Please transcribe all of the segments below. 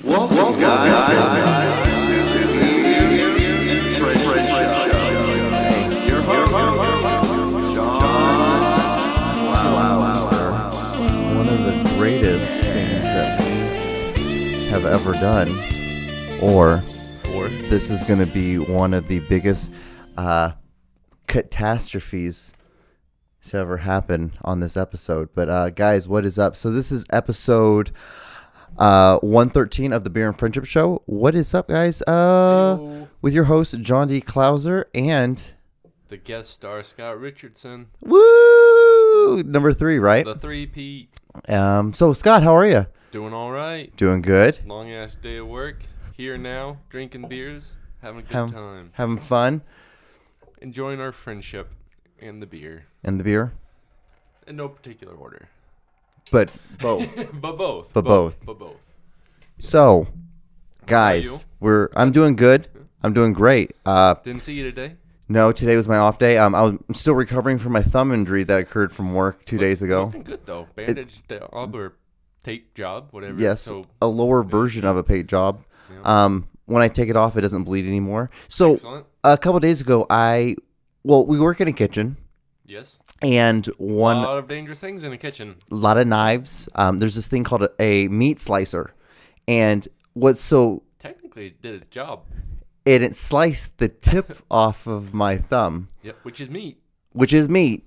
Welcome, guys, to the Friendship Show. Your host, John. One of the greatest things that we have ever done, or this is going to be one of the biggest catastrophes to ever happen on this episode. But guys, what is up? So this is episode 113 of the Beer and Friendship Show. What is up, guys? With your host John D. Klauser and the guest star Scott Richardson. Woo! Number 3, right? The 3P. So Scott, how are you? Doing all right. Doing good. Long ass day of work. Here now, drinking beers, having a good time, having fun, enjoying our friendship and the beer. And the beer. In no particular order. But both. But both. But both. Yeah. So, guys, I'm doing good. I'm doing great. Didn't see you today. No, today was my off day. I'm still recovering from my thumb injury that occurred from work 2 days ago. Looking good though. Bandaged up or tape job, whatever. Yes, so, a lower version of a paid job. Yeah. When I take it off, it doesn't bleed anymore. So, excellent. A couple days ago, we work in a kitchen. Yes. And A lot of dangerous things in a kitchen. A lot of knives. There's this thing called a meat slicer. And what's so... Technically, it did its job. And it sliced the tip off of my thumb. Yep, which is meat. Which is meat.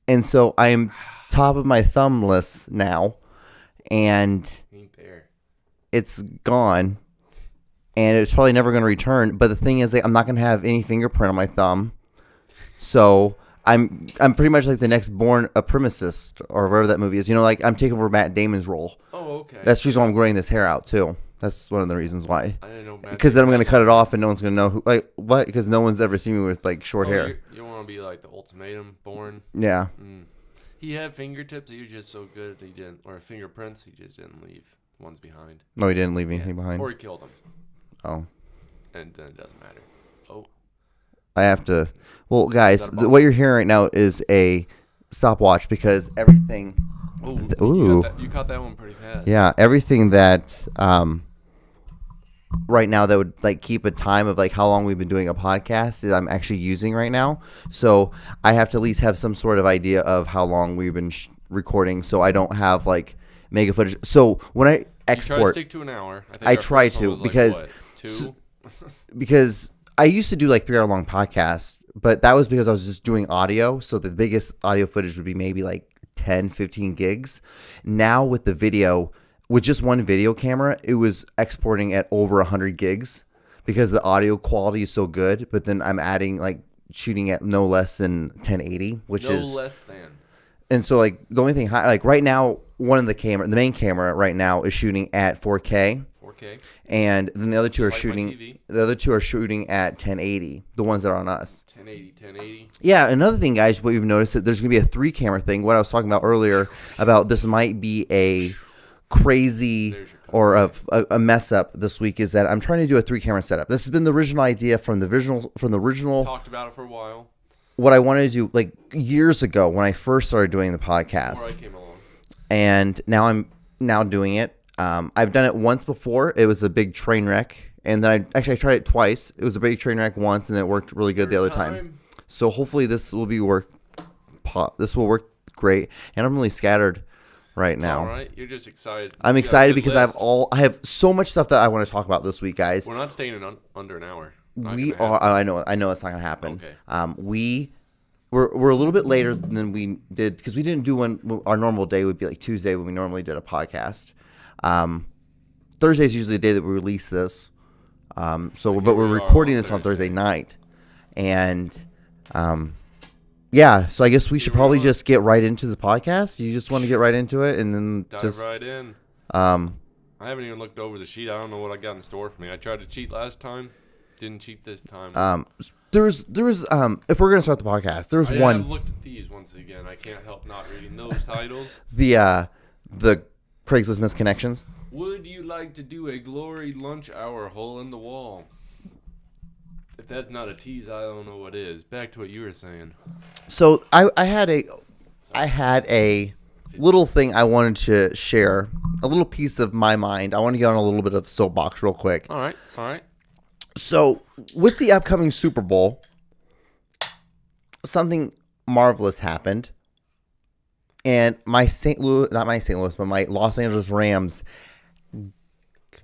And so I'm top of my thumb list now. And Ain't fair. it's gone. And it's probably never going to return. But the thing is, I'm not going to have any fingerprint on my thumb. So... I'm pretty much like the next born supremacist or whatever that movie is. You know, like I'm taking over Matt Damon's role. Oh, okay. That's the reason why I'm growing this hair out too. That's one of the reasons why. I didn't know. Because then I'm going to cut it off and no one's going to know who, like, what? Because no one's ever seen me with like short hair. You want to be like the ultimatum born. Yeah. He had fingertips. He was just so good. He didn't, or fingerprints. He just didn't leave ones behind. No, he didn't leave anything behind. Or he killed them. Oh. And then it doesn't matter. Oh. I have to. Well, guys, what you're hearing right now is a stopwatch because everything. Ooh. You caught that one pretty fast. Yeah, everything that right now that would like keep a time of like how long we've been doing a podcast is I'm actually using right now. So I have to at least have some sort of idea of how long we've been recording, so I don't have like mega footage. So when I export, you try to stick to an hour. I try to because because I used to do like 3-hour long podcasts, but that was because I was just doing audio. So the biggest audio footage would be maybe like 10, 15 gigs. Now with the video, with just one video camera, it was exporting at over 100 gigs because the audio quality is so good. But then I'm adding like shooting at no less than 1080, which is no less than. And so like the only thing like right now, the main camera right now is shooting at 4K. And then the other two are shooting. The other two are shooting at 1080. The ones that are on us. 1080. Yeah. Another thing, guys, what you've noticed that there's gonna be a 3-camera thing. What I was talking about earlier about this might be a crazy or a mess up this week is that I'm trying to do a 3-camera setup. This has been the original idea from the original. Talked about it for a while. What I wanted to do like years ago when I first started doing the podcast. Before I came along. And now I'm doing it. I've done it once before. It was a big train wreck. And then I tried it twice. It was a big train wreck once, and it worked really good the other time. So hopefully this will work great. And I'm really scattered right now. All right, you're just excited. I'm excited because I have so much stuff that I want to talk about this week, guys. We're not staying in under an hour. We are. I know that's not gonna happen. Okay. We're a little bit later than we did because we didn't do one. Our normal day would be like Tuesday when we normally did a podcast. Thursday is usually the day that we release this. But we're recording this on Thursday night, and yeah. So I guess we should probably just get right into the podcast. You just want to get right into it, and then dive right in. I haven't even looked over the sheet. I don't know what I got in store for me. I tried to cheat last time. Didn't cheat this time. There was if we're gonna start the podcast, there's one. I've looked at these once again. I can't help not reading those titles. The Craigslist misconnections. Would you like to do a glory lunch hour hole in the wall? If that's not a tease, I don't know what is. Back to what you were saying. So I had a little thing I wanted to share, a little piece of my mind. I want to get on a little bit of soapbox real quick. All right. So, with the upcoming Super Bowl, something marvelous happened. And my my Los Angeles Rams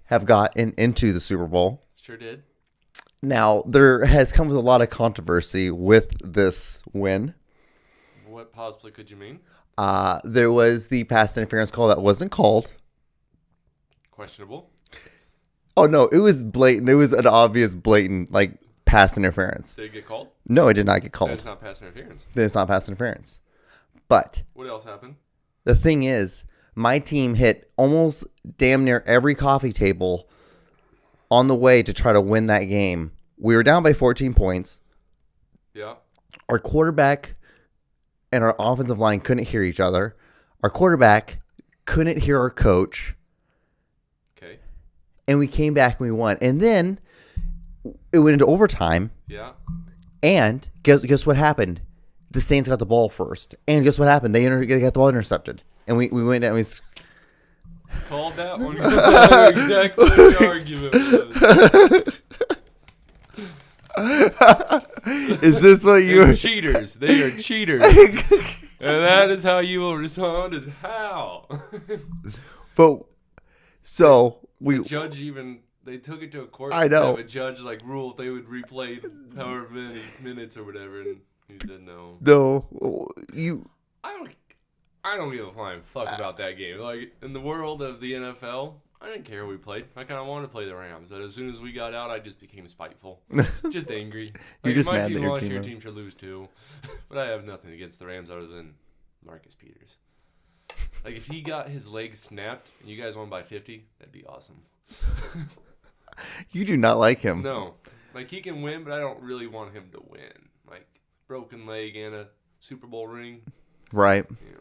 have gotten into the Super Bowl. Sure did. Now, there has come with a lot of controversy with this win. What possibly could you mean? There was the pass interference call that wasn't called. Questionable. Oh, no, it was blatant. It was an obvious, blatant, pass interference. Did it get called? No, it did not get Then called. it's not pass interference. Then it's not pass interference. But What else happened? the thing is, my team hit almost damn near every coffee table on the way to try to win that game. We were down by 14 points. Yeah. Our quarterback and our offensive line couldn't hear each other. Our quarterback couldn't hear our coach. Okay. And we came back and we won. And then it went into overtime. Yeah. And guess what happened? The Saints got the ball first. And guess what happened? They got the ball intercepted. And we went down. Called that one. Exactly what the argument was. Is this what you They're were? cheaters. They are cheaters. And that is how you will respond is how. But so we Judge even they took it to a court. I know. To have a judge rule if they would replay however many minutes or whatever, and he said no. no you I don't give a flying fuck about that game. In the world of the NFL, I didn't care who we played. I kind of wanted to play the Rams, but as soon as we got out, I just became spiteful, just angry. You're just if my mad team that your lost, team your won. team should lose too. But I have nothing against the Rams other than Marcus Peters. If he got his leg snapped and you guys won by 50, that'd be awesome. You do not like him. No, he can win, but I don't really want him to win. Broken leg and a Super Bowl ring. Right. Yeah.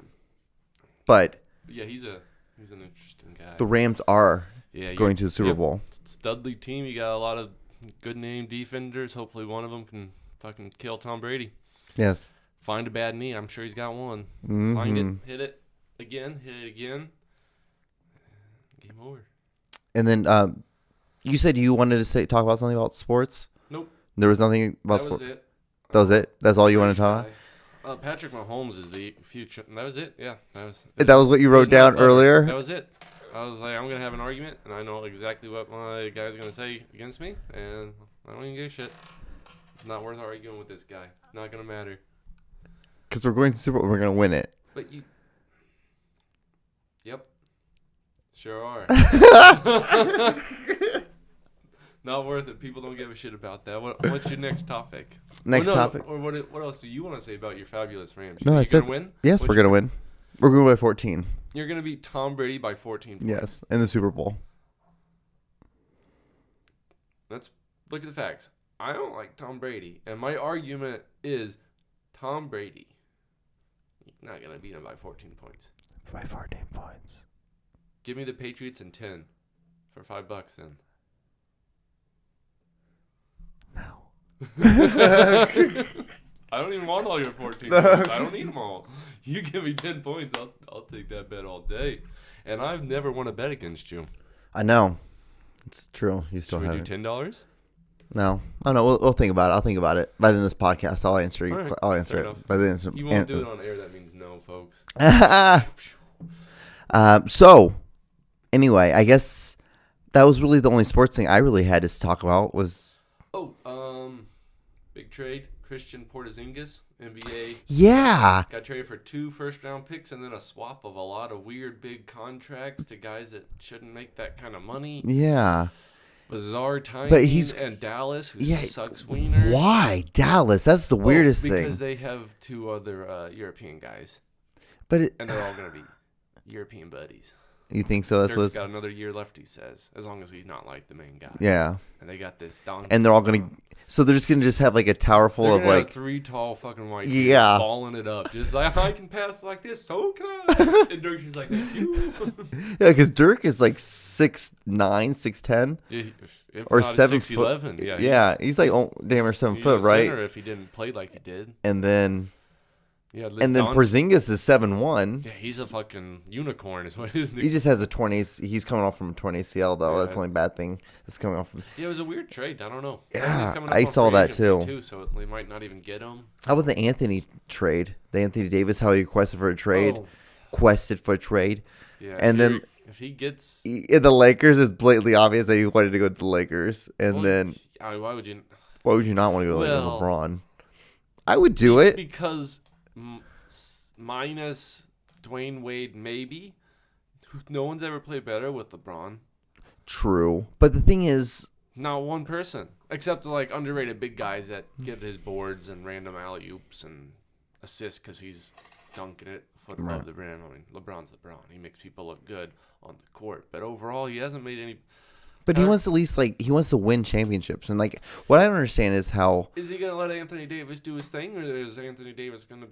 But yeah, he's an interesting guy. the Rams are Yeah, going to the Super Bowl. Studley team. You got a lot of good name defenders. Hopefully, one of them can fucking kill Tom Brady. Yes. Find a bad knee. I'm sure he's got one. Mm-hmm. Find it. Hit it again. Game over. And then you said you wanted to talk about something about sports. Nope. There was nothing about That was sports. it. That was it. That's all you want to talk about? Patrick Mahomes is the future. That was it. Yeah. That was what you wrote down earlier? That was it. I was like, I'm going to have an argument, and I know exactly what my guy's going to say against me, and I don't even give a shit. It's not worth arguing with this guy. Not going to matter. Because we're going to Super Bowl. We're going to win it. But you... Yep. Sure are. Not worth it. People don't give a shit about that. What's your next topic? Topic? Or what else do you want to say about your fabulous Rams? No, You're that's going it. to win? Yes, we're going to win. We're going to win by 14. You're going to beat Tom Brady by 14 points. Yes, in the Super Bowl. Let's look at the facts. I don't like Tom Brady. And my argument is Tom Brady. You're not going to beat him by 14 points. By 14 points. Give me the Patriots and 10 for $5 then. I don't even want all your 14 points. I don't need them all. You give me 10 points, I'll take that bet all day. And I've never won a bet against you. I know. It's true. You still Should we haven't. do $10? No. Oh, no. We'll think about it. I'll think about it. By the end of this podcast, I'll answer you. All right. I'll answer Fair it. enough. By the end You won't do it on air. That means no, folks. So, anyway, I guess that was really the only sports thing I really had to talk about was... Big trade. Christian Porzingis, NBA. Yeah. Got traded for 2 first-round picks and then a swap of a lot of weird big contracts to guys that shouldn't make that kind of money. Yeah. Bizarre timing. But he's... And Dallas, who Yeah. sucks wiener. Why? Dallas. That's the weirdest because thing. they have 2 other European guys. But And they're all going to be European buddies. You think so? That's Dirk's what's... got another year left, he says, as long as he's not like the main guy. Yeah. And they got this donkey. And they're all going to... So they're just going to have a tower full They're of gonna have 3 tall fucking white people Yeah. balling it up. Just like, I can pass like this, so can I. And Dirk's just like, thank you. Yeah, because Dirk is 6'9", 6'10". If Or not, 7 6'11". Yeah, he's damn near 7 he's foot, a right? center if he didn't play like he did. And then Yeah, And then Don- Porzingis is 7'1". Yeah, he's a fucking unicorn, is what his He name. just has a torn AC. He's coming off from a torn ACL though. That's the only bad thing that's coming off from. Yeah, it was a weird trade. I don't know. Yeah, He's coming up I on saw free that agency, too. So they might not even get him. How about the Anthony trade? The Anthony Davis, how he requested for a trade, Oh, quested for a trade, yeah. and then if he gets, in the Lakers, it's blatantly obvious that he wanted to go to the Lakers. And well, then why would you? why would you not want to go to Well, LeBron? I would do it. Because minus Dwayne Wade, maybe. No one's ever played better with LeBron. True, but the thing is, Not one person, except like underrated big guys that get his boards and random alley oops and assists because he's dunking it a foot above the rim. I mean, LeBron's LeBron. He makes people look good on the court, but overall, he hasn't made any. but he wants at least he wants to win championships. And like what I don't understand is how Is he gonna let Anthony Davis do his thing, or is Anthony Davis gonna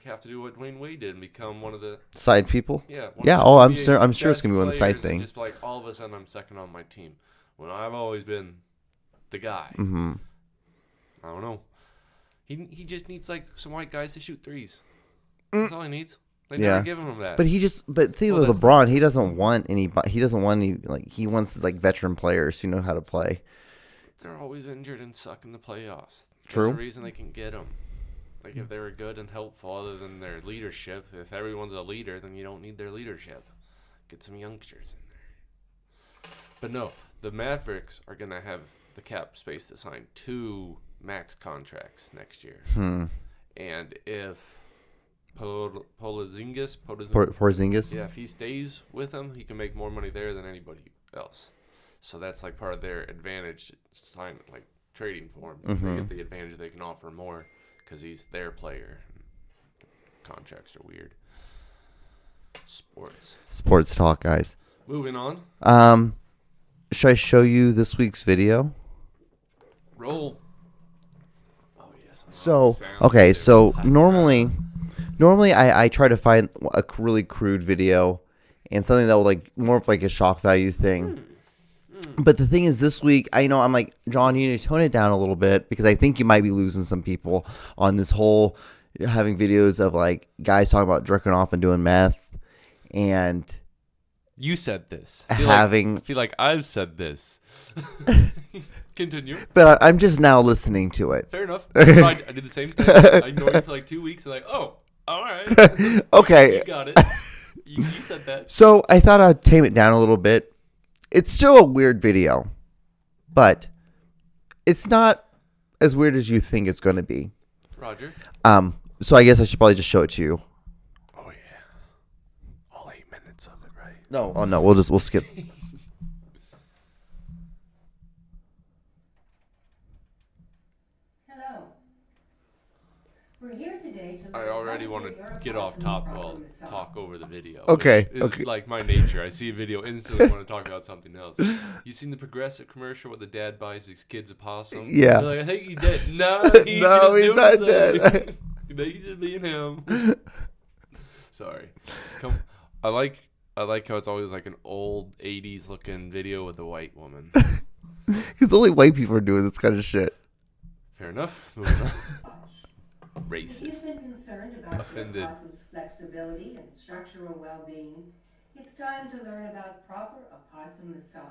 have to do what Dwayne Wade did and become one of the side people. one of Yeah. the Oh, I'm NBA sure. I'm sure it's best gonna be one of the side players and thing. Just like all of a sudden, I'm second on my team when I've always been the guy. Mm-hmm. I don't know. He just needs like some white guys to shoot threes. That's all he needs. They Yeah. never give him that. But think Well, with that's LeBron, he doesn't want any. He doesn't want any. Like he wants like veteran players who know how to play. They're always injured and suck in the playoffs. True. There's a reason they can get them. Like if they were good and helpful, other than their leadership. If everyone's a leader, then you don't need their leadership. Get some youngsters in there. But no, the Mavericks are gonna have the cap space to sign 2 max contracts next year. And if Porzingis, Porzingis. if he stays with them, he can make more money there than anybody else. So that's like part of their advantage, sign like trading for him. They get the advantage they can offer more because he's their player. Contracts are weird. Sports talk, guys. Moving on. Should I show you this week's video? Roll. Oh yes. So normally I try to find a really crude video and something that will like more of like a shock value thing. But the thing is, this week I'm like, John, you need to tone it down a little bit because I think you might be losing some people on this whole having videos of like guys talking about jerking off and doing meth and you said this. I feel like I've said this. Continue. But I'm just now listening to it. Fair enough. I did the same thing. I ignored you for like 2 weeks and like, oh, all right. Okay. You got it. You said that. So I thought I'd tame it down a little bit. It's still a weird video, but it's not as weird as you think it's going to be. Roger. So I guess I should probably just show it to you. Oh yeah. All 8 minutes of it, right? No. Oh no. We'll skip. Hello. We're here today to I already want to get off top while talk over the video. Okay, Which is okay. like my nature. I see a video, instantly want to talk about something else. You seen the Progressive commercial where the dad buys his kids a possum? Yeah. They're like, I think he's dead. No, No, he's not dead. He's just being him. Sorry. I like how it's always like an old 80s looking video with a white woman. Because only white people are doing this kind of shit. Fair enough. Moving on. If Racist. you've been concerned about Offended. your opossum's flexibility and structural well-being, it's time to learn about proper opossum massage.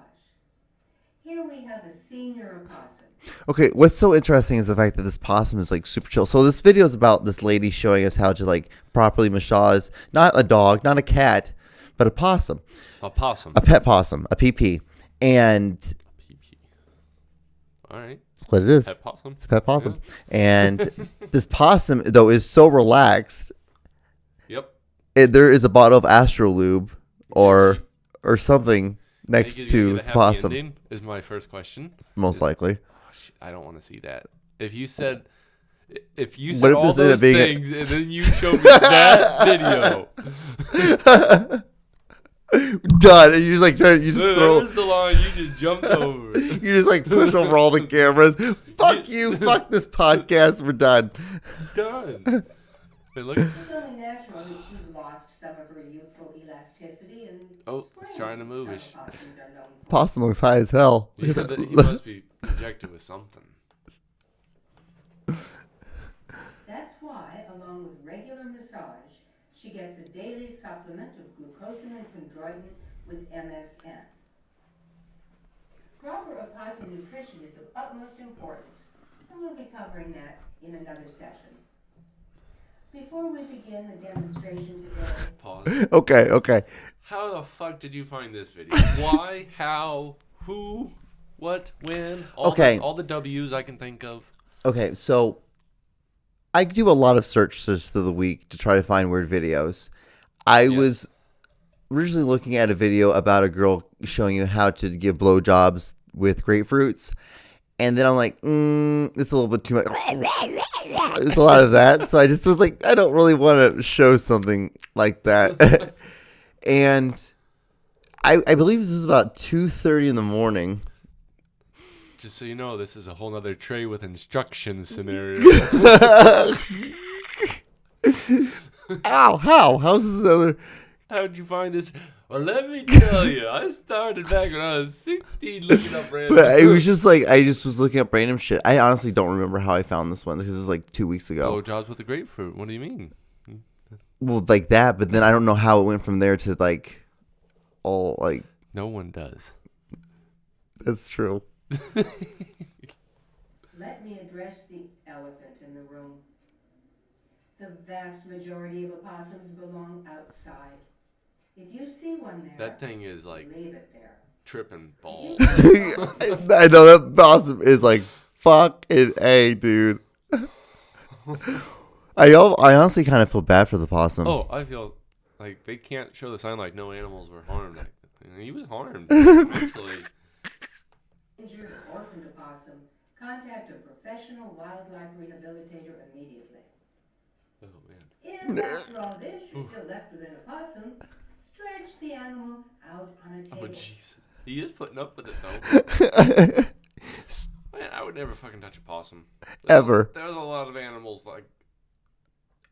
Here we have a senior opossum. Okay, what's so interesting is the fact that this possum is like super chill. So this video is about this lady showing us how to like properly massage not a dog, not a cat, but a possum, A possum. a pet possum, a PP, and PP. All right. that's what it is. Pet possum. It's a pet possum, and this possum though is so relaxed. Yep. There is a bottle of Astrolube or something next Think to you the get a happy possum, ending is my first question. most likely. Oh, shit, I don't want to see that. If you said What all if this ended those up being things and then you showed me that video, Done. And you just like you just throw. there's the line you just jumped over. You just like push over all the cameras. Fuck you. Fuck this podcast. We're done. Done. Hey, look. It's only natural that she's lost some of her youthful elasticity and Oh, it's trying to move. Some opossums are known for. Possum looks high as hell. Yeah, he must be injected with something. That's why, along with regular regular massage, she gets a daily supplement of glucosamine and chondroitin with MSM. Proper opossum nutrition is of utmost importance, and we'll be covering that in another session. Before we begin the demonstration today, Pause. Okay. How the fuck did you find this video? Why? How? Who? What? When? All the W's I can think of. Okay, so I do a lot of searches through the week to try to find weird videos. I was originally looking at a video about a girl showing you how to give blowjobs with grapefruits. And then I'm like, it's a little bit too much. There's a lot of that. So I just was like, I don't really want to show something like that. And I believe this is about 2:30 in the morning. Just so you know, this is a whole nother tray with instructions scenario. Ow, how? How's this other? How'd you find this? Well, let me tell you, I started back when I was 16 looking up random. But it was just like, I just was looking up random shit. I honestly don't remember how I found this one because it was like 2 weeks ago. Blowjobs with a grapefruit. What do you mean? Well, like that, but then I don't know how it went from there to like all like. No one does. That's true. let me address the elephant in the room. The vast majority of opossums belong outside. If you see one there, That thing is like leave it there. tripping balls. I know that possum is like fucking A, dude. I honestly kind of feel bad for the possum. Oh, I feel like they can't show the sign like no animals were harmed. Like, he was harmed. Actually. Injured or orphaned opossum, contact a professional wildlife rehabilitator immediately. Oh man. If after all this you're still left with an opossum, stretch the animal out on a table. Oh Jesus. He is putting up with it though. Man, I would never fucking touch a possum. Ever. There's a lot of animals like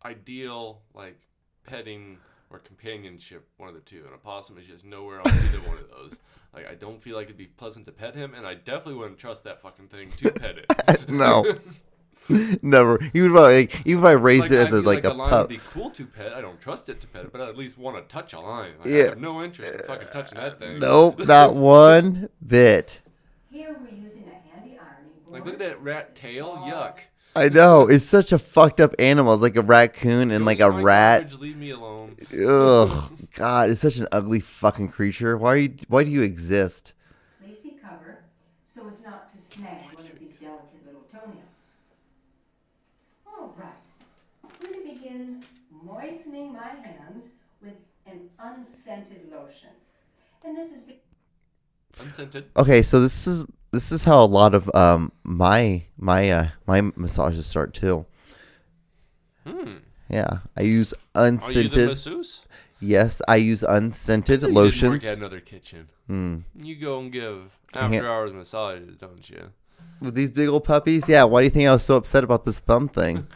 ideal like petting or companionship, one of the two, and a possum is just nowhere on either one of those. Like, I don't feel like it'd be pleasant to pet him, and I definitely wouldn't trust that fucking thing to pet it. No. Never. Even if I raised it as a a lion pup. would be cool to pet. I don't trust it to pet it, but I at least want to touch a lion. Like, Yeah. I have no interest in fucking touching that thing. Nope, not one bit. Here we're using a handy ironing board. Like, look at that rat tail. Yuck. I know. It's such a fucked up animal. It's like a raccoon and like a My rat. garbage, leave me alone. Ugh. God, it's such an ugly fucking creature. Why do you exist? Fleecy cover so as not to snag one of these delicate little toenails. All right. We're going to begin moistening my hands with an unscented lotion. And this is Unscented. Okay, so this is how a lot of my massages start too. Yeah, I use Are you the unscented. masseuse? Yes, I use unscented You didn't lotions. work at another kitchen. You go and give after hours massages, don't you? With these big old puppies, yeah. Why do you think I was so upset about this thumb thing?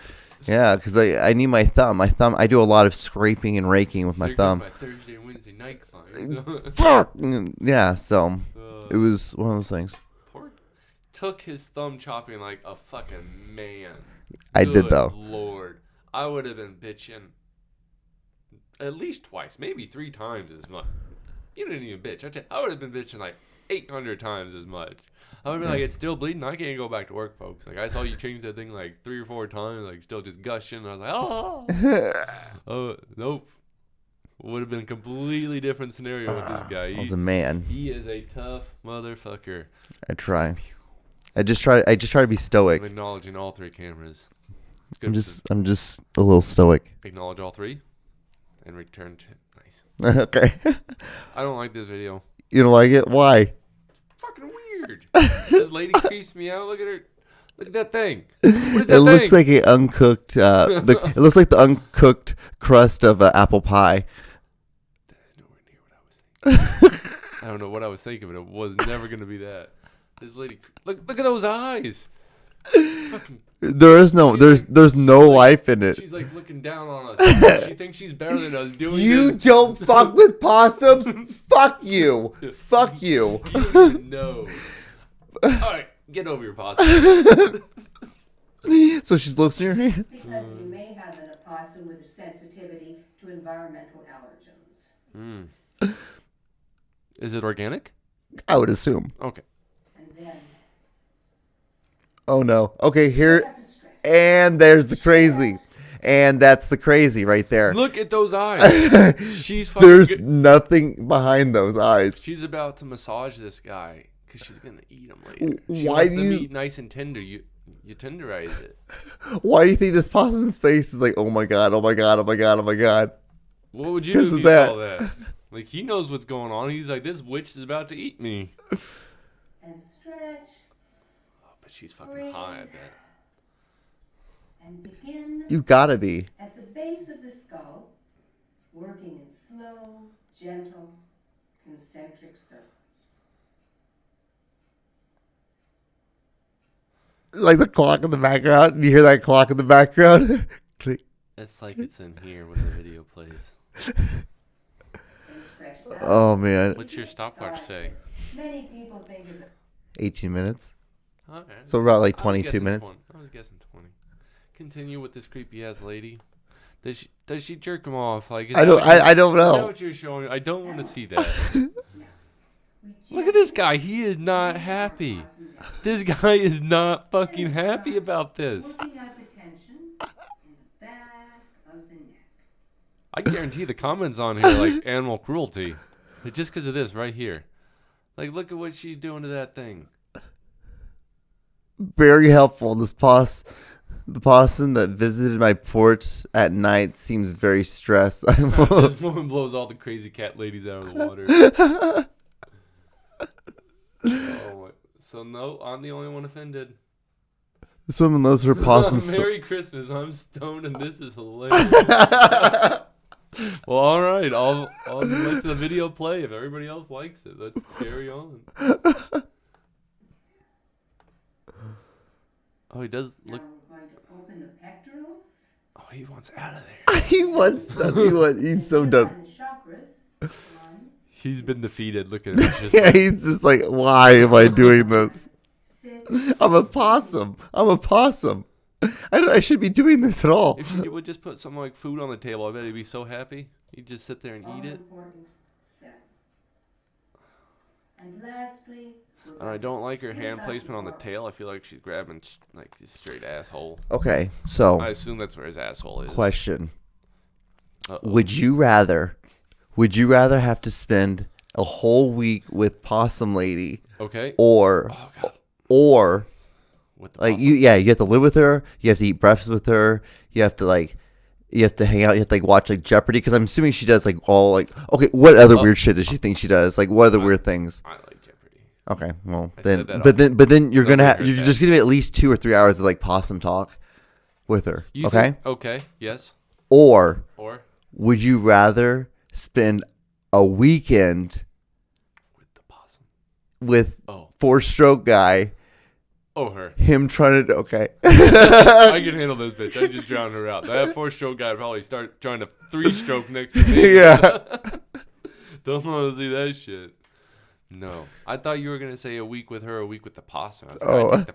Yeah, because I need my thumb. I do a lot of scraping and raking with my Here comes thumb. my Thursday and Wednesday night clients. Fuck. Yeah, so it was one of those things. Pork took his thumb chopping like a fucking man. I did, Good though. Lord, I would have been bitching at least twice, maybe 3 times as much. You didn't even bitch. I would have been bitching like 800 times as much. I would be like, it's still bleeding. I can't go back to work, folks. Like, I saw you change that thing like 3 or 4 times, like still just gushing. I was like, oh, nope. Would have been a completely different scenario with this guy. I was a man. He is a tough motherfucker. I try. I just try to be stoic. I'm acknowledging all 3 cameras. I'm just a little stoic. Acknowledge all 3 and return to nice. Okay. I don't like this video. You don't like it? Why? Fucking weird. This lady creeps me out. Look at her. Look at that thing. What is that It thing? looks like a uncooked. It looks like the uncooked crust of apple pie. That's nowhere near what I was thinking. I don't know what I was thinking, but it was never gonna be that. This lady. Look at those eyes. Fucking. There's no life in it. She's like looking down on us. She thinks she's better than us doing You this. don't fuck with possums. Fuck you. Fuck you. You don't even know. All right, get over your possum. So she's loosening her hands. Because you may have an opossum with a sensitivity to environmental allergens. Is it organic? I would assume. Okay. And then Oh no. Okay, you here have the stress. and there's the crazy. And that's the crazy right there. Look at those eyes. She's fucking There's good. nothing behind those eyes. She's about to massage this guy because she's gonna eat him later. She Why wants do the you- meat nice and tender. You tenderize it. Why do you think this possum's face is like, oh my god, oh my god, oh my god, oh my god? What would you 'Cause do if of you that. saw that? Like, he knows what's going on. He's like, this witch is about to eat me. And stretch. Oh, but she's fucking high, I bet. And begin You gotta be. at the base of the skull, working in slow, gentle, concentric circles. Like the clock in the background. You hear that clock in the background? Click. It's like it's in here when the video plays. And stretch out. Oh man. What's your stopwatch say? Many people think it's 18 minutes. Okay. So about like I was 22 guessing minutes. 20. I was guessing 20. Continue with this creepy ass lady. Does she jerk him off? Like, is I that don't what you- I don't Is that know. what you're showing? I don't want to see that. we Look at this guy. He is not happy. This guy is not fucking happy about this. looking at the tension in the back of the neck. I guarantee the comments on here like animal cruelty. But just because of this right here. Like, look at what she's doing to that thing. Very helpful. The possum that visited my porch at night seems very stressed. This woman blows all the crazy cat ladies out of the water. Oh, so no, I'm the only one offended. This woman loves her possum. Merry Christmas. I'm stoned and this is hilarious. Well, all right. I'll let the video play. If everybody else likes it, let's carry on. Oh, he does look. Now we're going to open the pectorals. Oh, he wants out of there. He wants stuff. He's so And done. the chakras. One, He's been defeated. Look at him. He's just Yeah, like, he's just like, why am I doing this? 6, I'm a possum. I should be doing this at all. if she would just put some like food on the table, I bet he'd be so happy. He'd just sit there and all eat it. important, 7. And lastly, we're And I going don't to like her sniff hand out placement on the the tail. I feel like she's grabbing like his straight asshole. Okay, so I assume that's where his asshole is. question: Uh-oh. Would you rather have to spend a whole week with Possum Lady, Okay. or Oh god. With the like possum. you have to live with her, you have to eat breakfast with her, you have to hang out, you have to like watch like Jeopardy, because I'm assuming she does like all like, okay, what other Oh. weird shit does she think she does? Like what other weird things? I like Jeopardy. Okay, well I then, said that but then you're gonna Nobody have heard you're that. just gonna be at least 2 or 3 hours of like possum talk with her. You Okay, think- okay. Yes. or Or would you rather spend a weekend with the possum. with Oh. 4-stroke guy, Oh, her. him trying to I can handle this bitch. I just drown her out. That 4-stroke guy would probably start trying to 3-stroke next to me. Yeah. Don't want to see that shit. No. I thought you were going to say a week with her, a week with the possum. I was like, Oh. I'd take the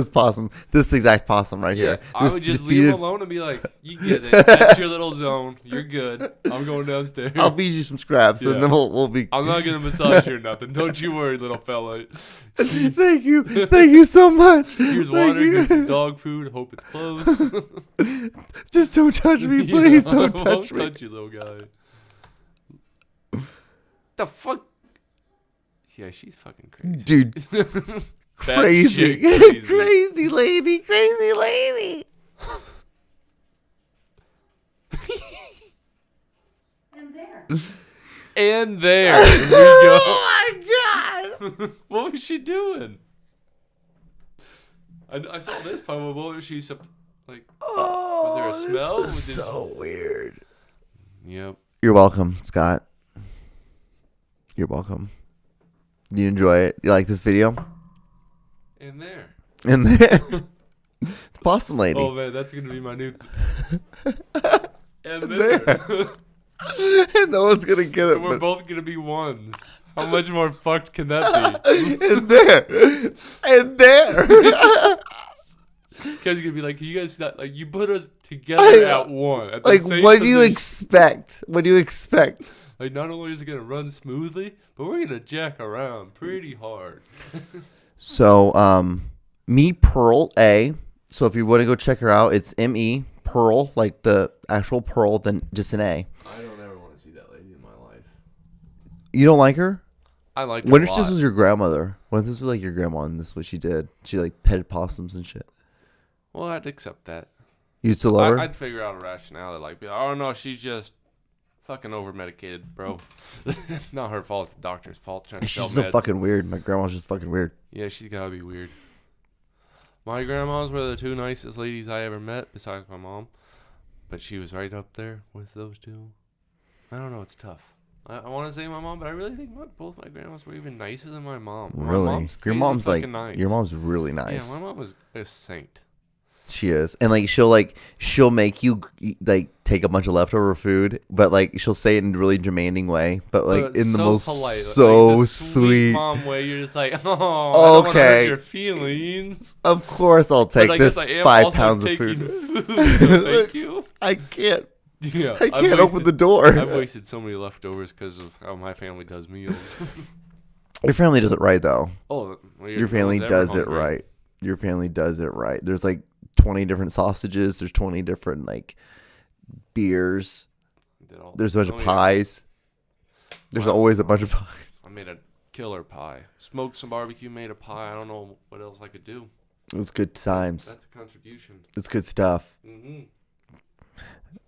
possum. this exact possum right Yeah, here. I This would just leave defeated- him alone and be like, you get it. That's your little zone. You're good. I'm going downstairs. I'll feed you some scraps, Yeah. and then we'll be. I'm not going to massage you or nothing. Don't you worry, little fella. Thank you so much. Here's Thank water, you. here's some dog food. Hope it's close. Just don't touch me, Yeah, please. I Don't won't touch me. touch you, little guy. The fuck? Yeah, she's fucking crazy. Dude, That crazy, shit crazy lady, crazy lady. And there. And there we go. Oh my god! What was she doing? I saw this part. What was she like? Oh, there a smell? This is Did so weird. Yep. You're welcome, Scott. You're welcome. You enjoy it? You like this video? And there. And there, the possum lady. Oh man, that's gonna be my new. And there. And no one's gonna get it. We're But both gonna be ones. How much more fucked can that be? and there, and there. Guys gonna be like, you guys not like you put us together at one. At the Like, same what do you position. expect? What do you expect? Like, not only is it gonna run smoothly, but we're gonna jack around pretty hard. So, me Pearl A. So if you want to go check her out, it's M-E Pearl, like the actual Pearl, then just an A. I don't ever want to see that lady in my life. You don't like her? I like her What a if lot. this was your grandmother? What if this was like your grandma and this is what she did? She like petted possums and shit. Well, I'd accept that. You still love her? I'd figure out a rationale that like, oh no, she's just fucking over medicated, bro. Not her fault. It's the doctor's fault. Trying to sell She's so meds. fucking weird. My grandma's just fucking weird. Yeah, she's gotta be weird. My grandmas were the two nicest ladies I ever met, besides my mom. But she was right up there with those two. I don't know. It's tough. I want to say my mom, but I really think both my grandmas were even nicer than my mom. My Really? mom's Your crazy mom's like fucking nice. your mom's really nice. Yeah, my mom was a saint. She is. And like she'll make you like take a bunch of leftover food, but like she'll say it in a really demanding way, but like But in the so most polite. so Like, the sweet. mom way. You're just like, oh, I don't want to Okay. hurt your feelings. Of course I'll take But I this guess I am 5 also pounds of taking food. so thank you. I can't. Yeah, I can't open the door. I've wasted so many leftovers because of how my family does meals. Your family does it right though. Oh, well, Your family no one's ever does it hungry. right. Your family does it right. There's like 20 different sausages. There's 20 different like beers. There's a bunch of yeah. pies. There's Wow. always a bunch of pies. I made a killer pie. Smoked some barbecue, made a pie. I don't know what else I could do. It was good times. That's a contribution. It's good stuff. Mm-hmm.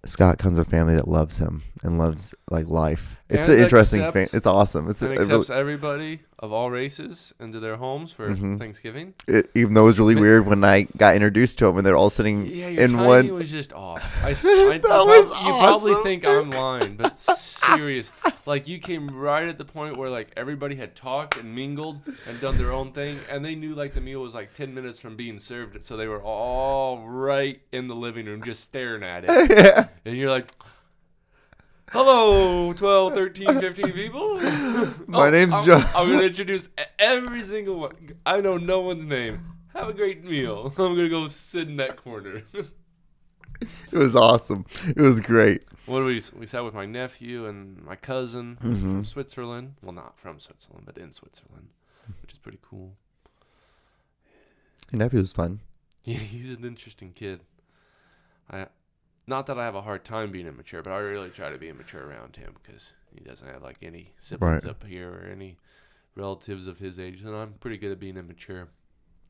Scott comes from a family that loves him and loves like life. It's And an interesting accepts- thing. It's awesome. It's And a really, accepts everybody of all races into their homes for Mhm. Thanksgiving. even though it was really weird when I got introduced to him and they're all sitting Yeah, your in timing one. was just off. You was probably awesome, think I'm lying, but serious. Like you came right at the point where like everybody had talked and mingled and done their own thing, and they knew like the meal was like 10 minutes from being served, so they were all right in the living room just staring at it. Yeah. And you're like, hello, 12, 13, 15 people. My name's I'm, John. I'm going to introduce every single one. I know no one's name. Have a great meal. I'm going to go sit in that corner. It was awesome. It was great. What do we sat with my nephew and my cousin from Switzerland. Well, not from Switzerland, but in Switzerland, which is pretty cool. Your nephew was fun. Yeah, he's an interesting kid. Not that I have a hard time being immature, but I really try to be immature around him because he doesn't have like any siblings Right. up here or any relatives of his age, and I'm pretty good at being immature.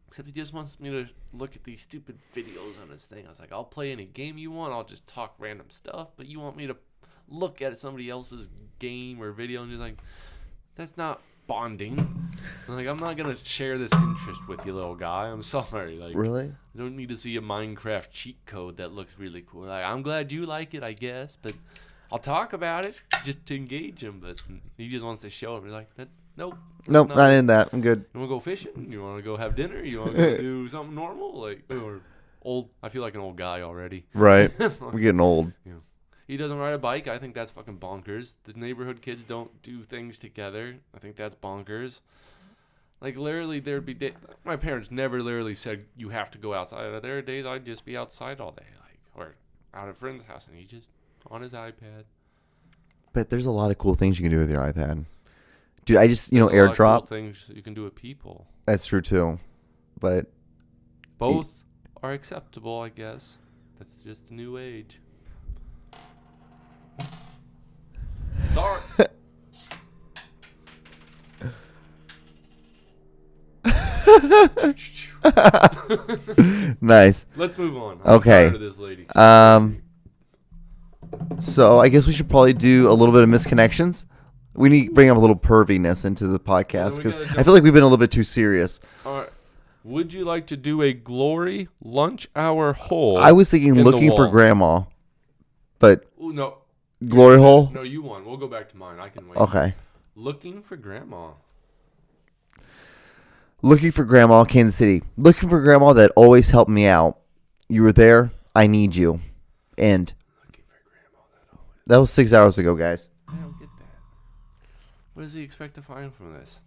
Except he just wants me to look at these stupid videos on his thing. I was like, I'll play any game you want. I'll just talk random stuff, but you want me to look at somebody else's game or video, and he's like, that's not bonding. I'm like, I'm not gonna share this interest with you, little guy. I'm sorry. Like, Really? I don't need to see a Minecraft cheat code that looks really cool. Like, I'm glad you like it, I guess, but I'll talk about it just to engage him. But he just wants to show him. He's like, nope. Nope, No. not in that. I'm good. You want to go fishing? You want to go have dinner? You want to go do something normal? Like, or old. I feel like an old guy already. Right. We're getting old. Yeah. He doesn't ride a bike. I think that's fucking bonkers. The neighborhood kids don't do things together. I think that's bonkers. Like, literally, there'd be my parents never literally said you have to go outside. There are days I'd just be outside all day, like, or out at a friend's house, and he just on his iPad. But there's a lot of cool things you can do with your iPad. Dude, I just, There's a lot of airdrop. cool things you can do with people. That's true too. But Both are acceptable, I guess. That's just a new age. Sorry. nice. Let's move on. I'm Okay. tired of this lady. So I guess we should probably do a little bit of misconnections. We need to bring up a little perviness into the podcast we because gotta I jump- feel like we've been a little bit too serious. All right. Would you like to do a glory lunch hour hole? I was thinking in the looking for wall? grandma, but Ooh, no. glory hole. No, you won. We'll go back to mine. I can wait. Okay. Looking for grandma. Looking for grandma, Kansas City. Looking for grandma that always helped me out. You were there. I need you. End. Looking for grandma. That was 6 hours ago, guys. I don't get that. What does he expect to find from this?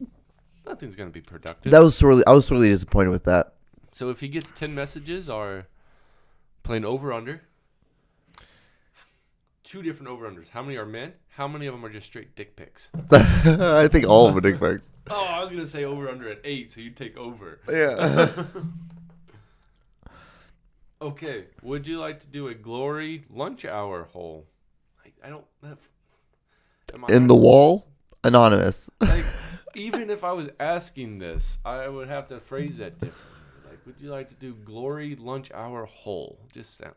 Nothing's gonna be productive. I was sorely disappointed with that. So if he gets 10 messages, are playing over under. 2 different over unders. How many are men? How many of them are just straight dick pics? I think all of them are dick pics. Oh, I was gonna say over under at 8, so you'd take over. Yeah. Okay. Would you like to do a glory lunch hour hole? I don't. In the wall, anonymous. Like, even if I was asking this, I would have to phrase that differently. Like, would you like to do glory lunch hour hole? Just sound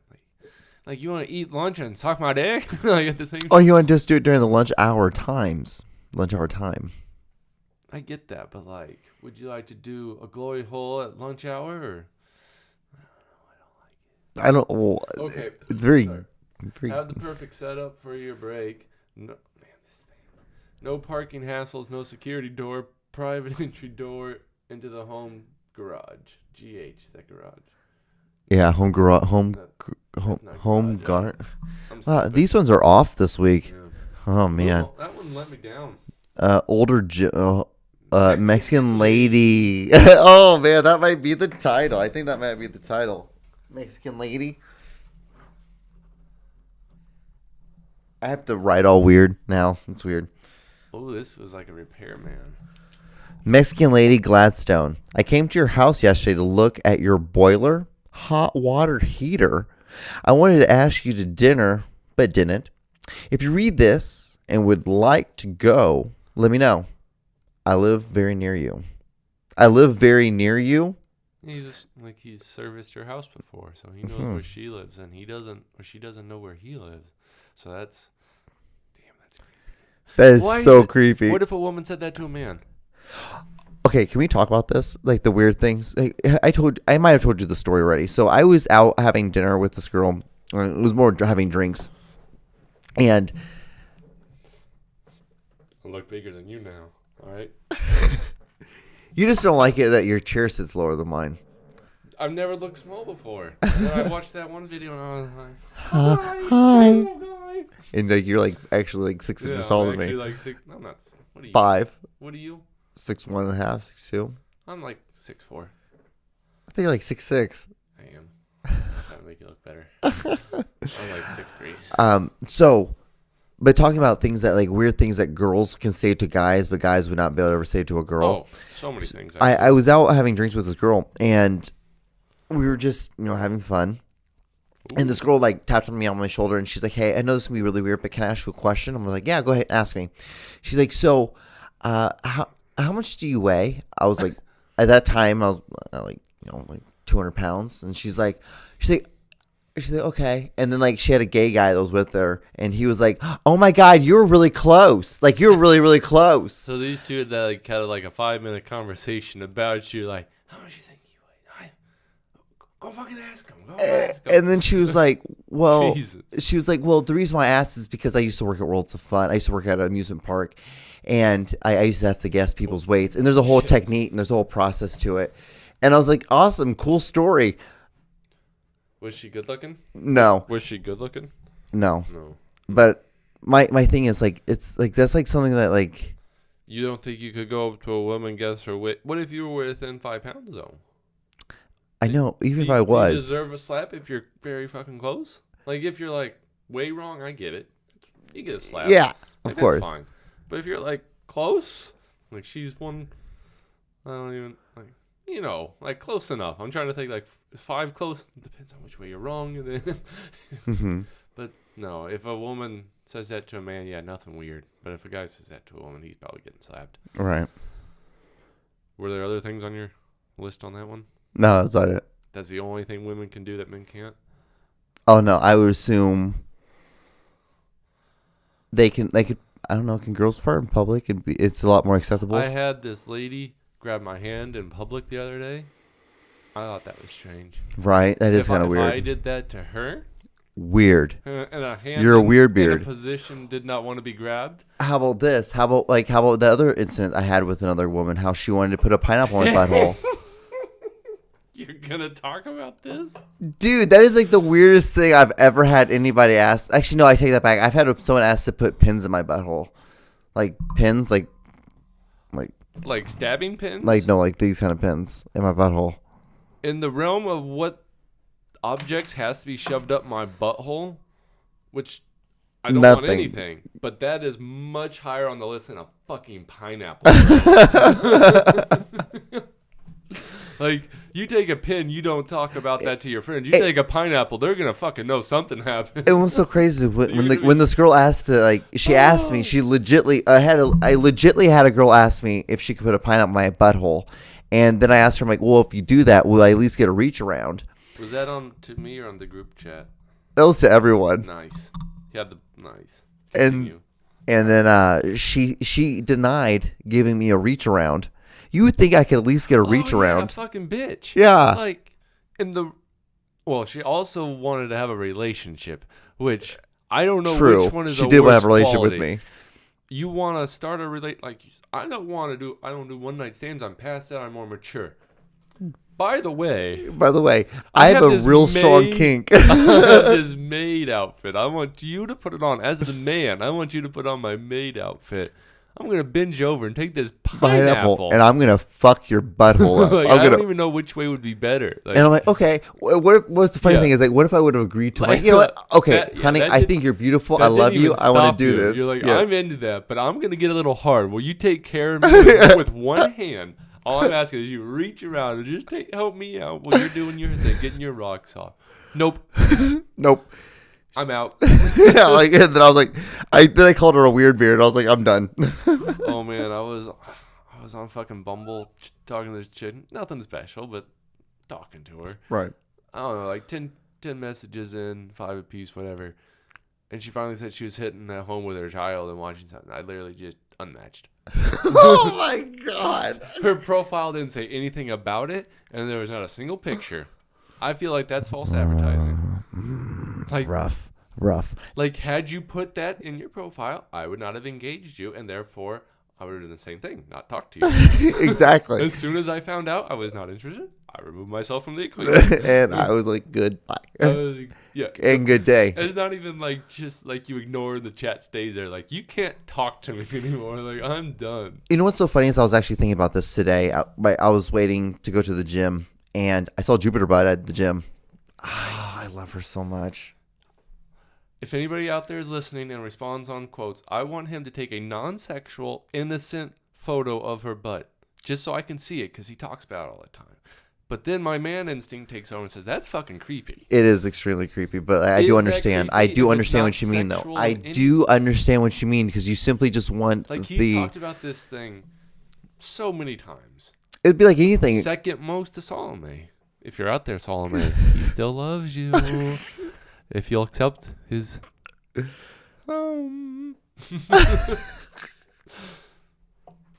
like you want to eat lunch and suck my dick, like at the same time. Oh, you want to just do it during the lunch hour times? Lunch hour time. I get that, but like, would you like to do a glory hole at lunch hour? Or? I don't. Well, Okay. it's very. Sorry. Have the perfect setup for your break. No, man, this thing. No parking hassles, no security door, private entry door into the home garage. GH, is that garage? Yeah, home garage, home guard. These ones are off this week. Yeah. Oh man. Well, that one let me down. Mexican lady. Oh man, that might be the title. I think that might be the title. Mexican lady. I have to write all weird now. It's weird. Oh, this was like a repairman. Mexican lady Gladstone. I came to your house yesterday to look at your boiler, hot water heater. I wanted to ask you to dinner, but didn't. If you read this and would like to go, let me know. I live very near you. I live very near you. He's serviced your house before, so he knows where she lives, and he doesn't, or she doesn't know where he lives. So that's creepy. That is so creepy. What if a woman said that to a man? Okay, can we talk about this? Like the weird things. Like, I might have told you the story already. So I was out having dinner with this girl. It was more having drinks, and I look bigger than you now. All right. You just don't like it that your chair sits lower than mine. I've never looked small before. And then I watched that one video and I was like, Hi. Hi. And like you're like actually like 6 inches taller than me. Like 6. I'm not. What are you? 5. What are you? 6'1.5", 6'2". I'm like 6'4". I think you're like 6'6". I am. I'm trying to make you look better. I'm like 6'3". But talking about things that like weird things that girls can say to guys, but guys would not be able to ever say to a girl. Oh, so many things. I was out having drinks with this girl, and we were just having fun. Ooh. And this girl like tapped me on my shoulder, and she's like, "Hey, I know this can be really weird, but can I ask you a question?" I'm like, "Yeah, go ahead, ask me." She's like, "So, how much do you weigh?" I was like, at that time I was like 200 pounds, and she's like, okay. And then like she had a gay guy that was with her, and he was like, "Oh my God, you were really close. Like you were really, really close." So these two had like kind of like a 5-minute conversation about you, like, how much you think you weigh? Go fucking ask him. Go ask him. And then she was like, "Well," Jesus. She was like, "Well, the reason why I asked is because I used to work at Worlds of Fun. I used to work at an amusement park, and I used to have to guess people's weights. And there's a whole technique and there's a whole process to it." And I was like, "Awesome, cool story." Was she good looking? No. Was she good looking? No. No. But my thing is like it's like that's like something that like you don't think you could go up to a woman, guess her weight? What if you were within 5 pounds though? I know, even if I was. You deserve a slap if you're very fucking close. Like if you're like way wrong, I get it. You get a slap. Yeah, like, of course. That's fine. But if you're like close, like she's one, I don't even like. Like close enough. I'm trying to think like 5 close. Depends on which way you're wrong. And then Mm-hmm. But no, if a woman says that to a man, yeah, nothing weird. But if a guy says that to a woman, he's probably getting slapped. Right. Were there other things on your list on that one? No, that's about it. That's the only thing women can do that men can't? Oh no, I would assume they could I don't know, can girls fart in public? It's a lot more acceptable. I had this lady grab my hand in public the other day. I thought that was strange. Right, that is kind of weird. If I did that to her, weird. And a hand You're a weird beard. in a position did not want to be grabbed. How about this? How about the other incident I had with another woman? How she wanted to put a pineapple in my butthole. You're gonna talk about this, dude? That is like the weirdest thing I've ever had anybody ask. Actually, no, I take that back. I've had someone ask to put pins in my butthole, like pins, like stabbing pins. Like no, like these kind of pins in my butthole. in the realm of what objects has to be shoved up my butthole, which I don't want Nothing. anything, but that is much higher on the list than a fucking pineapple. Like, you take a pin, you don't talk about that to your friends. You take a pineapple, they're gonna fucking know something happened. It was so crazy when this girl asked to, like, she asked me, she legitly I legitly had a girl ask me if she could put a pineapple in my butthole, and then I asked her, I'm like, well, if you do that, will I at least get a reach around? Was that on to me or on the group chat? That was to everyone. Nice. Yeah, nice. And Continue. then she denied giving me a reach around. You would think I could at least get a reach around. Fucking bitch. Yeah. Like, she also wanted to have a relationship, which I don't know True. which one is she the did want to worst have a relationship quality. with me. You want to start a like, I don't do one night stands. I'm past that. I'm more mature. By the way, I have a this real strong kink. I have this maid outfit. I want you to put it on as the man. I want you to put on my maid outfit. I'm going to binge over and take this pineapple. And I'm going to fuck your butthole up. Like, I don't even know which way would be better. Like, and I'm like, okay, what's the funny thing is, like, what if I would have agreed to, like, you know what? Okay, honey, I think you're beautiful. I love you. I want to do this. You're like, yeah. I'm into that, but I'm going to get a little hard. Will you take care of me with one hand? All I'm asking is you reach around and just help me out while you're doing your thing, getting your rocks off. Nope. Nope. I'm out. Yeah, like, and then I was like, I called her a weird beard. I was like, I'm done. Oh man, I was on fucking Bumble talking to this chick. Nothing special, but talking to her. Right. I don't know, like 10 messages in, 5 apiece, whatever. And she finally said she was hitting at home with her child and watching something. I literally just unmatched. Oh my god. Her profile didn't say anything about it, and there was not a single picture. I feel like that's false advertising. Like Rough. Like, had you put that in your profile, I would not have engaged you, and therefore I would have done the same thing, not talk to you. Exactly. As soon as I found out I was not interested, I removed myself from the equation. And I was like, goodbye. Yeah. And good day. It's not even like just like you ignore and the chat stays there. Like, you can't talk to me anymore. Like, I'm done. You know what's so funny is I was actually thinking about this today. I was waiting to go to the gym, and I saw Jupiter Bud at the gym. Oh, I love her so much. If anybody out there is listening and responds on quotes, I want him to take a non-sexual, innocent photo of her butt, just so I can see it, because he talks about it all the time. But then my man instinct takes over and says, that's fucking creepy. It is extremely creepy, but I do understand. I do understand what you mean, though. I do understand what you mean, because you simply just want like, he's talked about this thing so many times. It'd be like anything. Second most to Salome. If you're out there, Salome, he still loves you. If you'll accept his... Did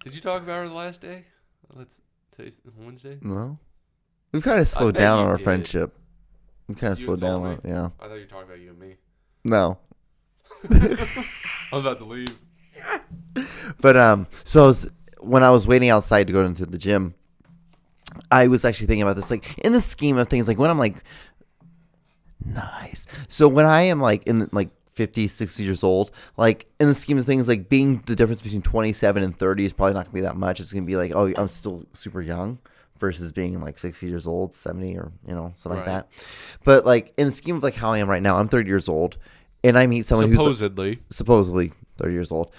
you talk about her the last day? Today's Wednesday. No, we've kind of slowed bet down you on our did. friendship. We kind of You slowed and down on it. Salome? Yeah. I thought you were talking about you and me. No. I'm about to leave. But so when I was waiting outside to go into the gym, I was actually thinking about this, like, in the scheme of things, like, when I'm like, nice. So when I am like in like 50, 60 years old, like, in the scheme of things, like, being the difference between 27 and 30 is probably not gonna be that much. It's gonna be like, oh, I'm still super young, versus being like 60 years old, 70, or, you know, something like that. But like, in the scheme of like how I am right now, I'm 30 years old, and I meet someone who's supposedly 30 years old.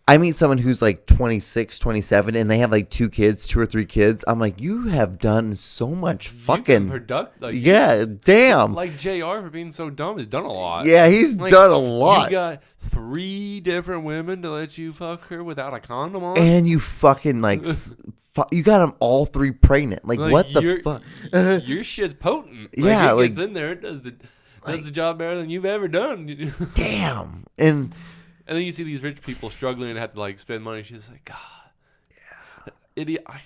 I meet someone who's like 26, 27, and they have like 2 or 3 kids. I'm like, you have done so much fucking productive. Like, yeah, damn. Like JR for being so dumb has done a lot. Yeah, he's Like, done a lot. You got 3 different women to let you fuck her without a condom on. And you fucking like, you got them all 3 pregnant. Like what the fuck? Your shit's potent. Yeah, like, it gets in there. It does the job better than you've ever done. Damn. And then you see these rich people struggling and have to like spend money. She's like, God, idiot. I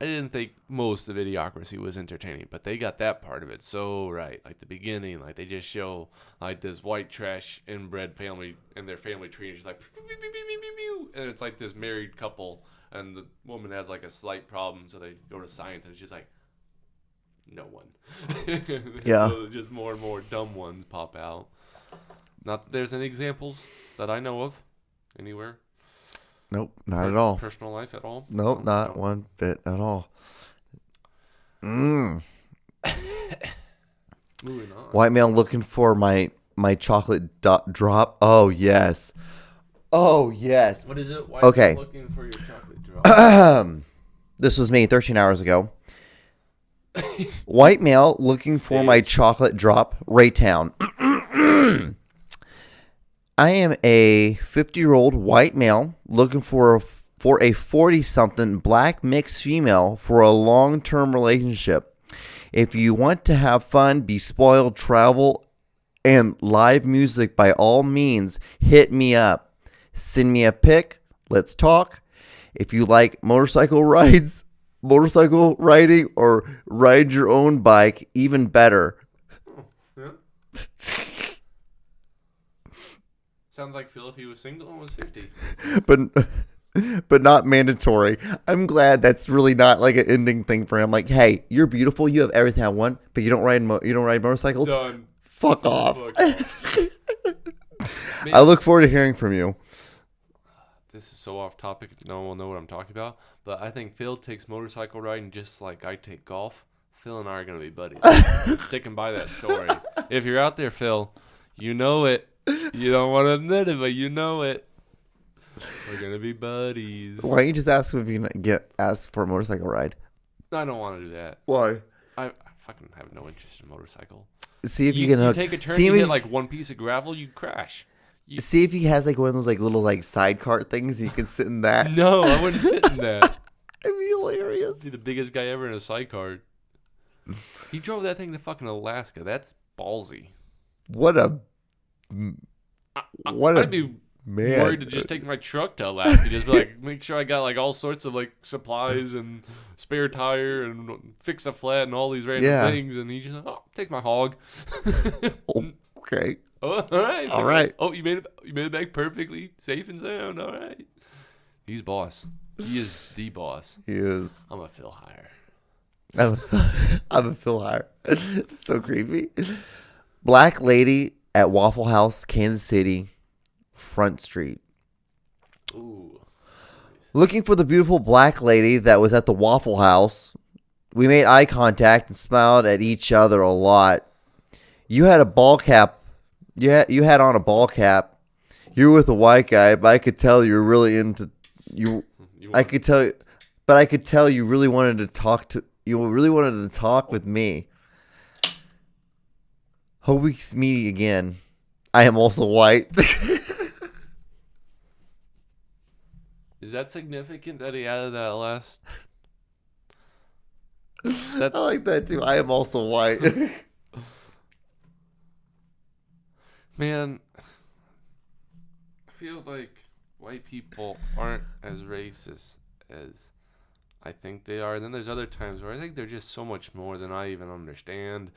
didn't think most of Idiocracy was entertaining, but they got that part of it so right. Like the beginning, like they just show like this white trash inbred family and their family tree, and she's like, pew, pew, pew, pew, pew, pew, and it's like this married couple, and the woman has like a slight problem, so they go to science, and it's just like, no one. Yeah. So just more and more dumb ones pop out. Not that there's any examples that I know of anywhere. nope, not at all. Personal life at all? Nope, not one bit at all. Moving on. White male looking for my chocolate drop. Oh yes. Oh yes. What is it? Why Okay. are you looking for your chocolate drop? This was me 13 hours ago. White male looking for my chocolate drop. Raytown. I am a 50-year-old white male looking for a 40-something black mixed female for a long-term relationship. If you want to have fun, be spoiled, travel, and live music, by all means, hit me up. Send me a pic. Let's talk. If you like motorcycle riding, or ride your own bike, even better. Yeah. Sounds like Phil if he was single and was 50. But not mandatory. I'm glad that's really not like an ending thing for him. Like, hey, you're beautiful. You have everything I want, but you don't ride motorcycles. Done. Fuck off. Fuck off. I look forward to hearing from you. This is so off topic. No one will know what I'm talking about. But I think Phil takes motorcycle riding just like I take golf. Phil and I are going to be buddies. I'm sticking by that story. If you're out there, Phil, you know it. You don't want to admit it, but you know it. We're going to be buddies. Why don't you just ask him if you can get asked for a motorcycle ride? I don't want to do that. Why? I fucking have no interest in motorcycle. See if you can hook. take a turn, See you if hit like one piece of gravel, you crash. see if he has like one of those like little like side cart things. You can sit in that. No, I wouldn't fit in that. It'd be hilarious. Be the biggest guy ever in a sidecar. He drove that thing to fucking Alaska. That's ballsy. I'd be man. worried to just take my truck to Alaska. Just be like, make sure I got like all sorts of like supplies and spare tire and fix a flat and all these random things. And he just like, take my hog. Okay. Oh, all right. All right. Oh, you made it back perfectly safe and sound. All right. He's boss. He is the boss. He is. I'm a Phil hire. I'm a Phil Hire. So creepy. Black lady at Waffle House, Kansas City, Front Street. Ooh. Looking for the beautiful black lady that was at the Waffle House. We made eye contact and smiled at each other a lot. You had a ball cap. You had on a ball cap. You were with a white guy, but I could tell you were really into you. I could tell you really wanted to talk to. You really wanted to talk with me. Hope we meet again. I am also white. Is that significant that he added that last? I like that too. I am also white. Man, I feel like white people aren't as racist as I think they are. And then there's other times where I think they're just so much more than I even understand.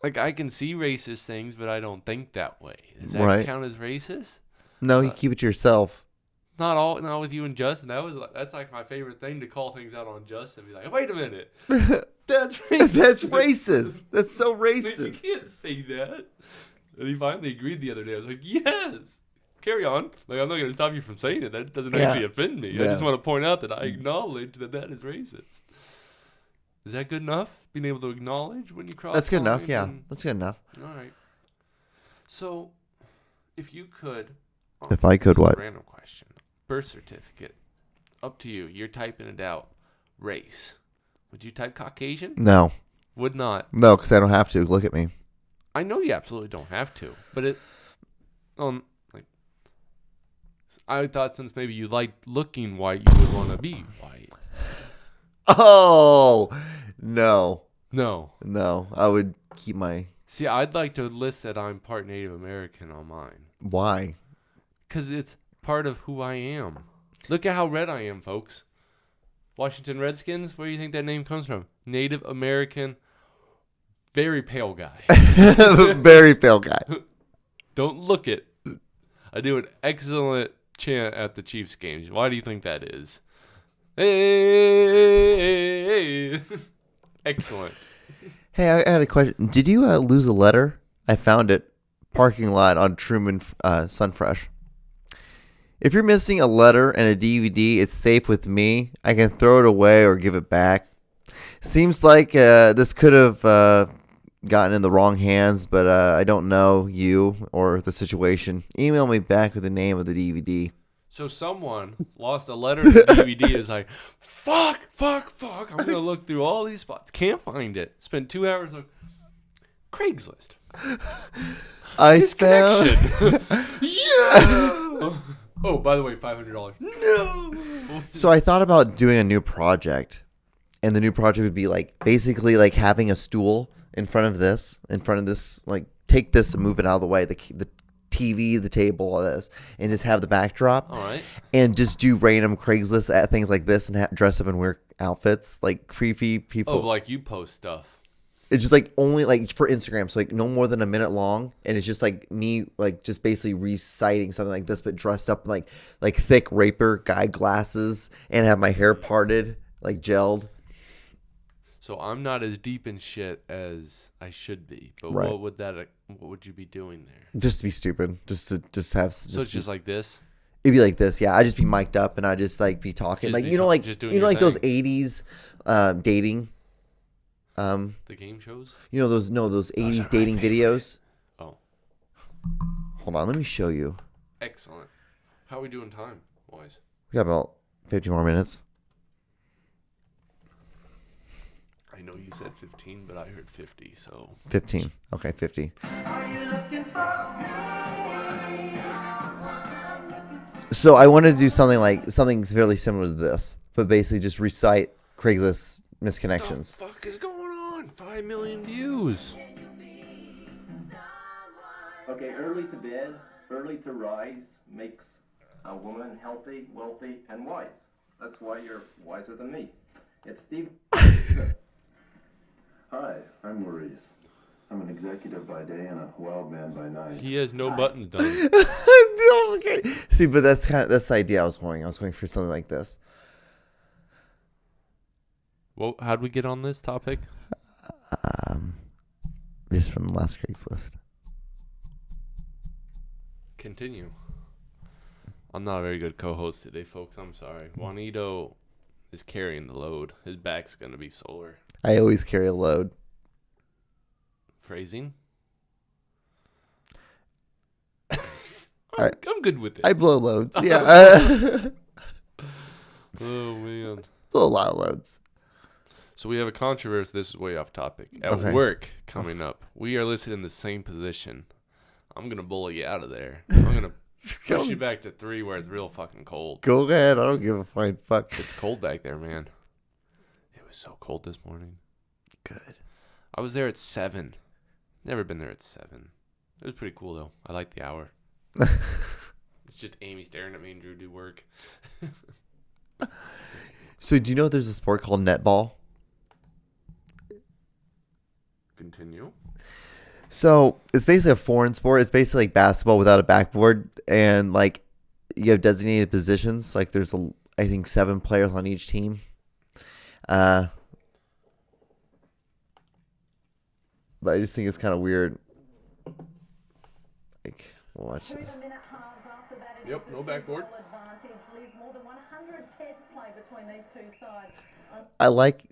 Like, I can see racist things, but I don't think that way. Does that count as racist? No, you keep it to yourself. Not with you and Justin. That's like my favorite thing, to call things out on Justin. Be like, wait a minute, that's racist. That's racist. That's so You racist. can't say that. And he finally agreed the other day. I was like, yes, carry on. Like, I'm not going to stop you from saying it. That doesn't actually offend me. I just want to point out that I acknowledge that is racist. Is that good enough? Being able to acknowledge when you cross. That's good enough. lines Yeah, and- that's good enough. All right. So, if you could. If I could, this is a what? random question. Birth certificate. Up to you. You're typing it out. Race. Would you type Caucasian? No, Would not. no, because I don't have to. Look at me. I know you absolutely don't have to, but it, like, I thought since maybe you like looking white, you would want to be white. Oh no, No. I would keep my. See, I'd like to list that I'm part Native American on mine, Why? because it's part of who I am. Look at how red I am, folks. Washington Redskins, where do you think that name comes from? Native American, very pale guy. Very pale guy. Don't look it. I do an excellent chant at the Chiefs games. Why do you think that is? Hey. Excellent. Hey, I had a question. Did you lose a letter? I found it. Parking lot on Truman Sunfresh. If you're missing a letter and a DVD, it's safe with me. I can throw it away or give it back. Seems like this could have gotten in the wrong hands, but I don't know you or the situation. Email me back with the name of the DVD. So someone lost a letter to the DVD. Is like, fuck. I'm gonna look through all these spots. Can't find it. Spent 2 hours on Craigslist. I His found. connection. Yeah. Oh, by the way, $500. No. So I thought about doing a new project, and the new project would be like basically like having a stool in front of this, like take this and move it out of the way, the TV, the table, all this, and just have the backdrop. All right. And just do random Craigslist at things like this and dress up in weird outfits, like creepy people. Oh, like you post stuff. It's just like only like for Instagram, so like no more than a minute long, and it's just like me like just basically reciting something like this, but dressed up like thick raper guy glasses and have my hair parted, like gelled. So I'm not as deep in shit as I should be. But Right. what would you be doing there? Just to be stupid, just have. So it's just like this. It'd be like this, yeah. I just be mic'd up and I just like be talking, Just like be you know, talk- like just doing you know, your like those thing. '80s dating. The game shows. You know those Those are 80s my dating favorite. videos. Oh, Hold on, let me show you. excellent. How are we doing time wise? We got about 50 more minutes. I know you said 15, but I heard 50. So 15. Okay, 50. So I wanted to do something really similar to this, but basically just recite Craigslist misconnections. what the fuck is going on? 5 million views. Okay, early to bed, early to rise makes a woman healthy, wealthy, and wise. That's why you're wiser than me. It's Steve. Hi, I'm Maurice. I'm an executive by day and a wild man by night. He has no buttons done. That was great. See, but that's the idea I was going. I was going for something like this. Well, how'd we get on this topic? Just from the last Craigslist. Continue. I'm not a very good co-host today, folks. I'm sorry. Juanito is carrying the load. His back's gonna be sore. I always carry a load. Phrasing. I- I'm good with it. I blow loads. Yeah. Oh man. Blow a lot of loads. So we have a controversy. This is way off topic. At Okay. work coming up, we are listed in the same position. I'm gonna bully you out of there. I'm gonna push you back to 3 where it's real fucking cold. Go ahead. I don't give a flying fuck. It's cold back there, man. It was so cold this morning. Good. I was there at 7. Never been there at 7. It was pretty cool though. I like the hour. It's just Amy staring at me and Drew do work. So do you know there's a sport called netball? Continue. So it's basically a foreign sport. It's basically like basketball without a backboard, and like you have designated positions. Like there's I think 7 players on each team. But I just think it's kind of weird. Like watch. Through the minute halves after that, it Yep, is the no backboard. 2-goal advantage. Liz, more than 100 tests played between these two sides. I like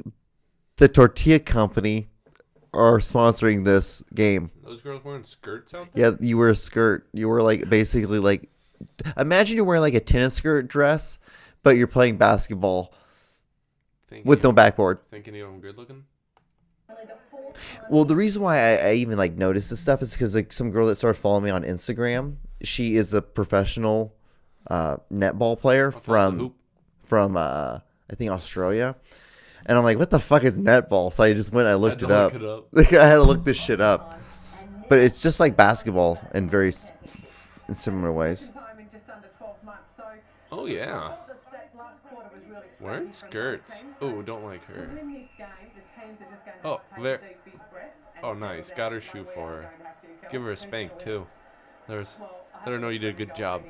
the tortilla company are sponsoring this game. Those girls wearing skirts out there? Yeah, you wear a skirt. You were like basically like, imagine you're wearing like a tennis skirt dress, but you're playing basketball with no backboard. Thinking I'm good looking? Only the fourth time Well, the reason why I even like noticed this stuff is because like some girl that started following me on Instagram, she is a professional netball player from I think Australia, and I'm like, what the fuck is netball? So I just went, I looked it up. Like I had to look this shit up, but it's just like basketball in in similar ways. time in just under 12 months. So Oh yeah. I thought that last quarter was really Wearing scrappy from both skirts. teams. Oh, don't like To her. win this game, the teams are just going to Oh, take ver- a deep, big breath. and Oh, settle nice. down. Got her Like shoe we for are her. going to have to. Give her a spank too. There's Well, let her know you did a good job.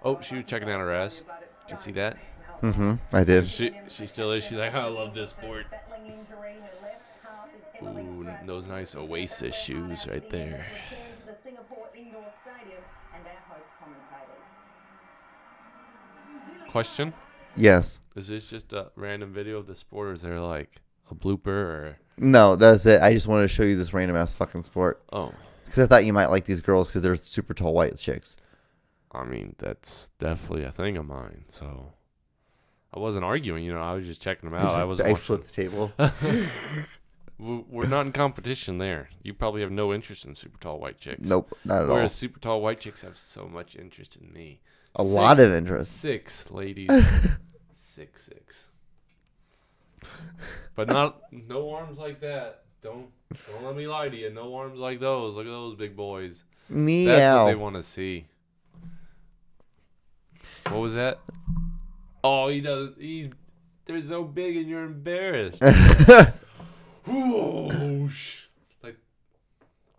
Oh, she was checking out her ass. Did you see that? Mm-hmm. I did. She still is. She's like, I love this sport. battling injury. Her left half is heavily Ooh, strapped. those nice Oasis shoes right there. Return to the Singapore Indoor Stadium and our host commentators. Question: Yes. Is this just a random video of the sport, or is there like a blooper or? No, that's it. I just wanted to show you this random ass fucking sport. Oh, Because I thought you might like these girls because they're super tall white chicks. I mean, that's definitely a thing of mine. So I wasn't arguing, I was just checking them out. I was I watching. flipped the table. We're not in competition there. You probably have no interest in super tall white chicks. Nope, not at all. Whereas super tall white chicks have so much interest in me. A lot of interest. 6 ladies. 6'6". But no arms like that. Don't let me lie to you. No arms like those. Look at those big boys. That's what they Meow. want to see. What was that? Oh, they're so big and you're embarrassed. Whoosh. Like,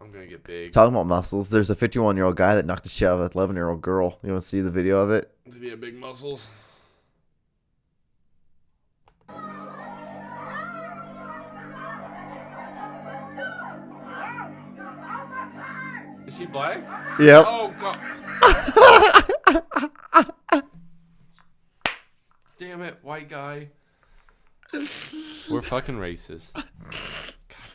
I'm gonna get big. Talking about muscles, there's a 51-year-old guy that knocked the shit out of an 11-year-old girl. You want to see the video of it? To be a big muscles. Is she black? Yep. Oh god. Damn it, white guy. We're fucking racist. God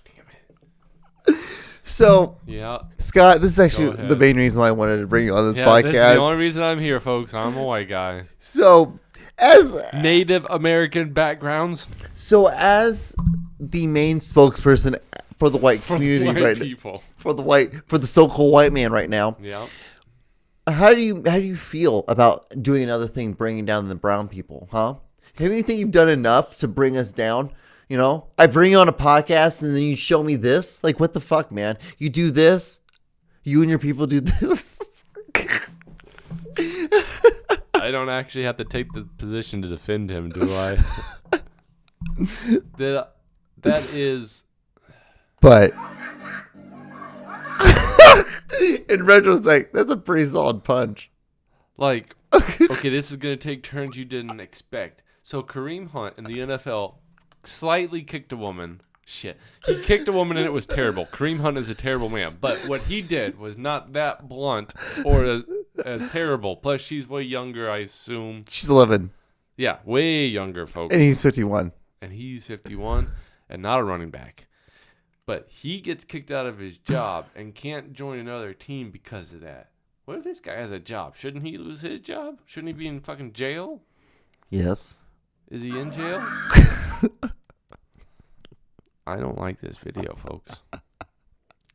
damn it. So, Yeah. Scott, this is Go actually ahead. the main reason why I wanted to bring you on this Yeah, podcast. this is the only reason I'm here, folks. I'm a white guy. So, as Native American backgrounds as the main spokesperson for the white for community white right people. for the so-called white man right now, Yeah. how do you feel about doing another thing, bringing down the brown people, huh? Have you think you've done enough to bring us down? I bring you on a podcast and then you show me this. Like, what the fuck, man? You do this. You and your people do this. I don't actually have to take the position to defend him, do I? That is But in retrospect, that's a pretty solid punch. like, okay, this is going to take turns you didn't expect. So Kareem Hunt in the NFL slightly kicked a woman. Shit. He kicked a woman and it was terrible. Kareem Hunt is a terrible man. But what he did was not that blunt or as terrible. Plus, she's way younger, I assume. She's 11, Yeah, way younger, folks. and he's 51. And he's 51 and not a running back. But he gets kicked out of his job and can't join another team because of that. What if this guy has a job? Shouldn't he lose his job? Shouldn't he be in fucking jail? Yes. Is he in jail? I don't like this video, folks.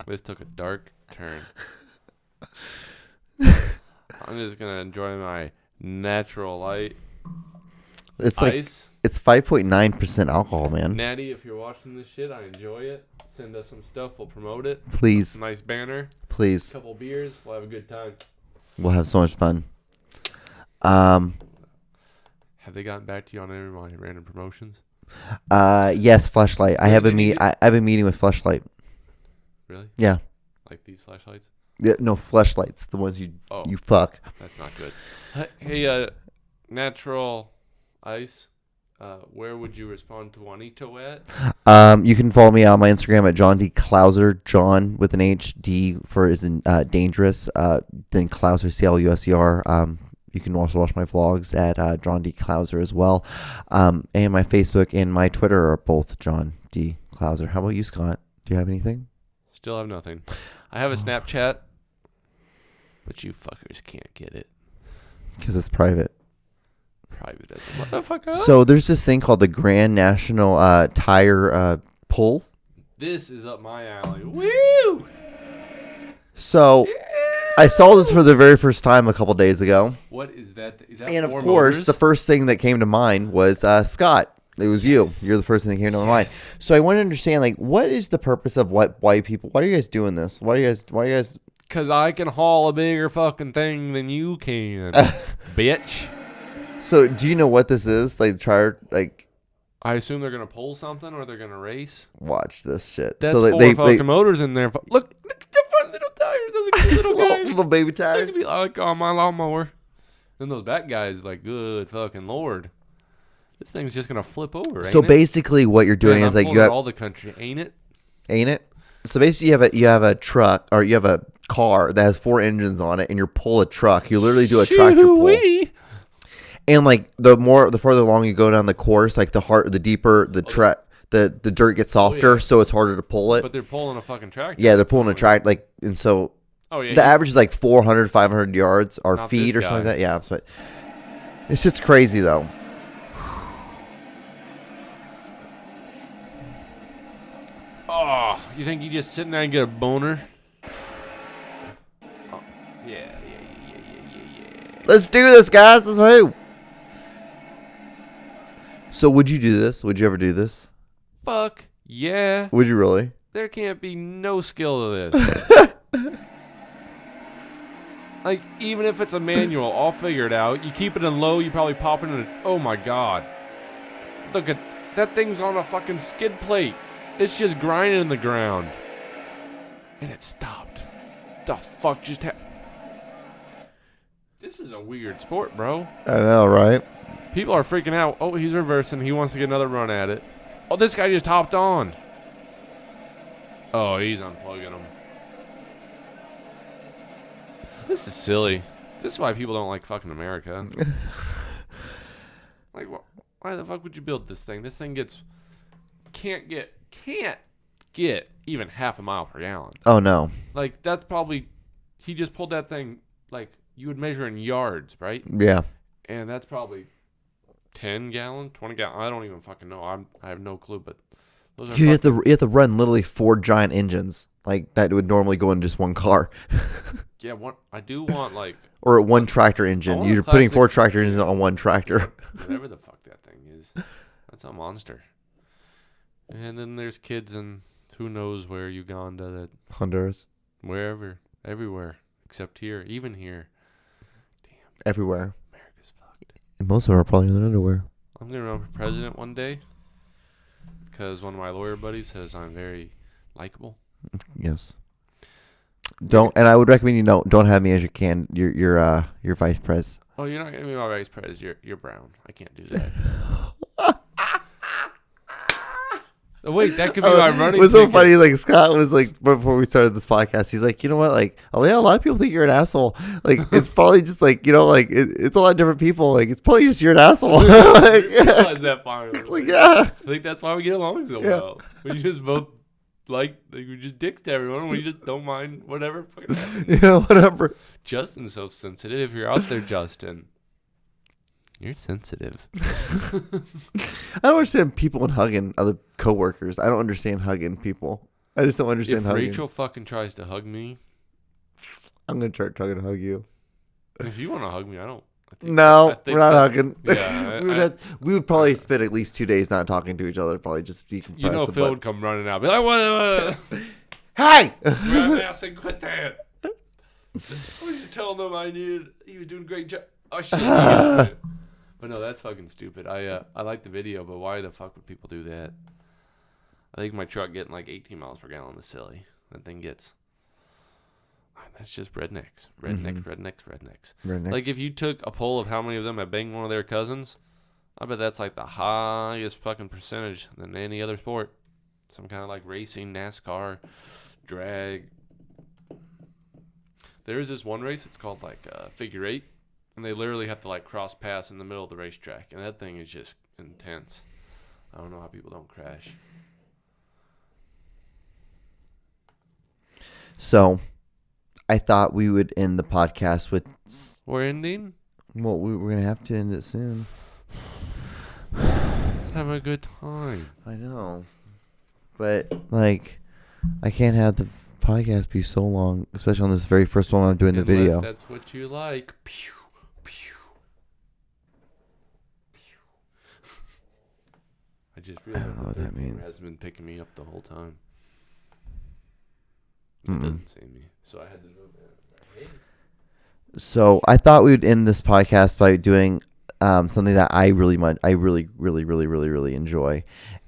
This took a dark turn. I'm just going to enjoy my natural light. It's like Ice. it's 5.9% alcohol, man. Natty, if you're watching this shit, I enjoy it. Send us some stuff. We'll promote it. Please, Nice banner. please. Couple beers. We'll have a good time. We'll have so much fun. Have they gotten back to you on any of my random promotions? Yes, Fleshlight. I have a Really? I have a meeting with Fleshlight. Really? Yeah. Like these flashlights? Yeah, no, Fleshlights, the ones you Oh. you fuck. That's not good. Hey, Natural Ice, where would you respond to Juanito at? You can follow me on my Instagram at John D. Clouser, John with an H, D for is in dangerous, then Clouser, CLUSER. You can also watch my vlogs at John D. Clouser as well. And my Facebook and my Twitter are both John D. Clouser. How about you, Scott? Do you have anything? Still have nothing. I have a Snapchat, but you fuckers can't get it. Because it's private. Private as a motherfucker. So there's this thing called the Grand National Tire Pull. This is up my alley. Woo! So I saw this for the very first time a couple days ago. What is that? Is that And of four course, motors? the first thing that came to mind was Scott. It was you. You're the first thing that came to my mind. So I want to understand, like, what is the purpose of white people? Why are you guys doing this? Why are you guys? Because I can haul a bigger fucking thing than you can, bitch. So do you know what this is? Like, I assume they're gonna pull something or they're gonna race. watch this shit. That's so four fucking motors in there. Look at the front little tires. Those are cute little guys. little baby They tires. could be like on my lawnmower. Then those back guys, like, good fucking lord, this thing's just gonna flip over. Ain't So it? basically, what you're doing Man, is I'm like pulling you have, all the country, ain't it? ain't it? So basically, you have a truck or you have a car that has 4 engines on it, and you pull a truck. You literally do a tractor pull. Shoo-wee. And like the further along you go down the course, like the deeper the the dirt gets softer, so it's harder to pull it. But they're pulling a fucking tractor. Yeah, they're pulling a track and so Oh yeah. the average is like 400, 500 yards or Not feet this or something guy. like that. Yeah, but it's just crazy though. Oh, you think you just sitting there and get a boner? Oh, yeah. Let's do this, guys. Let's move. So would you do this? Would you ever do this? Fuck yeah. Would you really? There can't be no skill to this. Like, even if it's a manual, I'll figure it out. You keep it in low, you probably pop it in a... Oh my god. Look at... That thing's on a fucking skid plate. It's just grinding in the ground. And it stopped. The fuck just happened? This is a weird sport, bro. I know, right? People are freaking out. Oh, he's reversing. He wants to get another run at it. Oh, this guy just hopped on. Oh, he's unplugging him. This is silly. This is why people don't like fucking America. Like, why the fuck would you build this thing? This thing can't get even half a mile per gallon. Oh no. Like, that's probably, he just pulled that thing, like, you would measure in yards, right? Yeah. And that's probably 10 gallon, 20 gallon. I don't even fucking know. I have no clue, but those are You have to run literally 4 giant engines like that would normally go in just one car. Yeah, I do want, like, Or one tractor engine. want a You're putting classic- 4 tractor engines on one tractor. whatever the fuck that thing is. That's a monster. And then there's kids in who knows where, Uganda, that Honduras. wherever, everywhere, except here, even here. Everywhere. America's fucked. And most of them are probably in their underwear. I'm gonna run for president one day because one of my lawyer buddies says I'm very likable. Yes. Don't, and I would recommend you don't have me as your vice pres. Oh, you're not gonna be my vice president. You're brown. I can't do that. Oh, wait, that could be my running. It was so ticket. funny. Like Scott was like before we started this podcast, he's like, you know what? Like, oh yeah, a lot of people think you're an asshole. Like, it's probably just like like it's a lot of different people. Like, it's probably just you're an asshole. Like, I realized that finally. like, yeah. I think that's why we get along so well. We just both like we just dicks to everyone. We just don't mind whatever fucking happens. Yeah, whatever. Justin's so sensitive. If you're out there, Justin, you're sensitive. I don't understand people and hugging other coworkers. I don't understand hugging people. I just don't understand If hugging. Rachel fucking tries to hug me, I'm gonna try to hug you. if you want to hug me, I think No, think we're not that- hugging. Yeah, we would probably spend at least 2 days not talking to each other. Probably just decompress. you know, Phil would come running out, be like, "What? Hey! I said, quit that." I was just telling him he was doing a great job. Oh shit! he got it. But no, that's fucking stupid. I like the video, but why the fuck would people do that? I think my truck getting like 18 miles per gallon is silly. That thing gets. That's just rednecks. Rednecks. Like, if you took a poll of how many of them have banged one of their cousins, I bet that's like the highest fucking percentage than any other sport. Some kind of like racing, NASCAR, drag. There is this one race, it's called like figure 8, and they literally have to like cross paths in the middle of the racetrack, and that thing is just intense. I don't know how people don't crash. So, I thought we would end the podcast with. We're ending? Well, we're gonna have to end it soon. Let's have a good time. I know, but like, I can't have the podcast be so long, especially on this very first one I'm doing the Unless video. that's what you like. Pew, pew, pew. I just realized know what that means. has been picking me up the whole time. It Mm-mm. doesn't say me, so I had to move it. Hey. So I thought we would end this podcast by doing something that I really enjoy,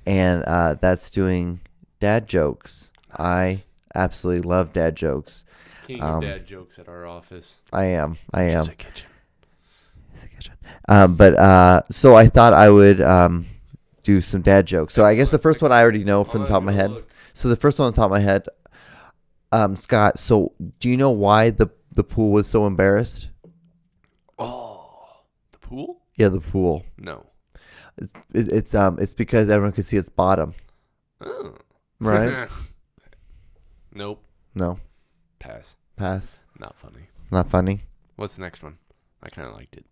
and that's doing dad jokes. Nice. I absolutely love dad jokes. King of dad jokes at our office. I am. Just a kitchen. So I thought I would do some dad jokes. So I guess the first one I already know from the top of my head. So the first one on the top of my head, Scott. So do you know why the pool was so embarrassed? Oh, the pool? Yeah, the pool. No. It's because everyone could see its bottom. Oh. Right? Nope. No. Pass. Pass. Not funny. Not funny. What's the next one? I kind of liked it.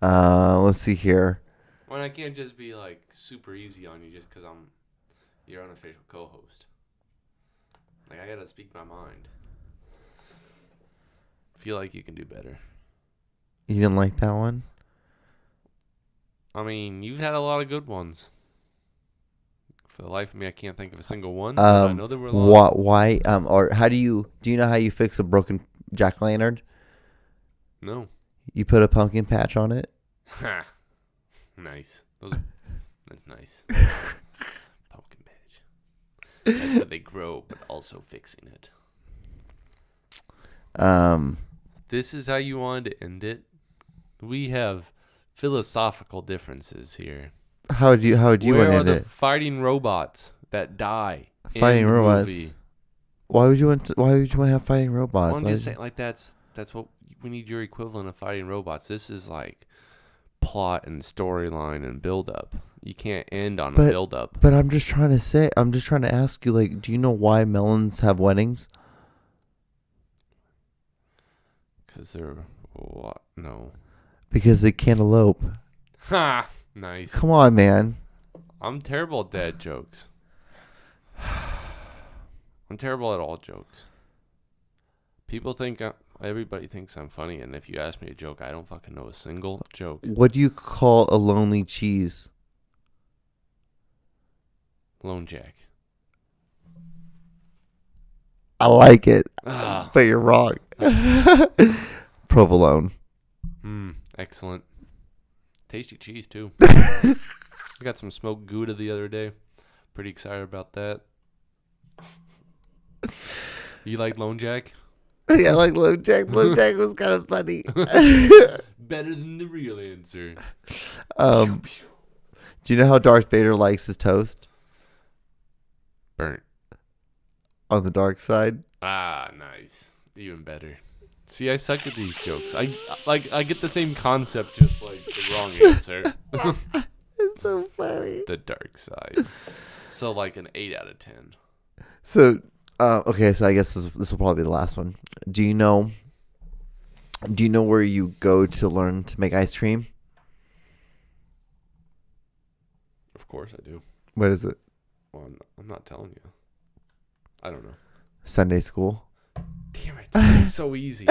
Let's see here. Well, I can't just be like super easy on you just because I'm your unofficial co-host. Like, I gotta speak my mind. Feel like you can do better. You didn't like that one? I mean, you've had a lot of good ones. For the life of me, I can't think of a single one. But I know there were a lot. Why? Or how do you know how you fix a broken jack-o'-lantern? No. You put a pumpkin patch on it. Ha. Nice. That's nice. Pumpkin patch. That's where they grow, but also fixing it. This is how you wanted to end it. We have philosophical differences here. How would you want Where to are end the it? fighting robots that die? Fighting in the robots. movie? Why would you want to have fighting robots? Well, I'm Why just would- saying, like that's what we need your equivalent of fighting robots. This is like plot and storyline and build up. You can't end on a build up. But I'm just trying to ask you, like, do you know why melons have weddings? Because they're what? No. Because they can't elope. Ha! Nice. Come on, man. I'm terrible at dad jokes. I'm terrible at all jokes. People think everybody thinks I'm funny, and if you ask me a joke, I don't fucking know a single joke. What do you call a lonely cheese? Lone Jack. I like it, Ah. but you're wrong. Provolone. Excellent. Tasty cheese too. I got some smoked Gouda the other day. Pretty excited about that. You like Lone Jack? Yeah, I like Lone Jack. Lone Jack was kind of funny. Better than the real answer. Do you know how Darth Vader likes his toast? Burnt. On the dark side. Ah, nice. Even better. See, I suck at these jokes. I get the same concept, just like the wrong answer. It's so funny. The dark side. So like an 8 out of 10. So, okay, so I guess this will probably be the last one. Do you know where you go to learn to make ice cream? Of course I do. What is it? Well, I'm not telling you. I don't know. Sunday school. Damn it. It's so easy.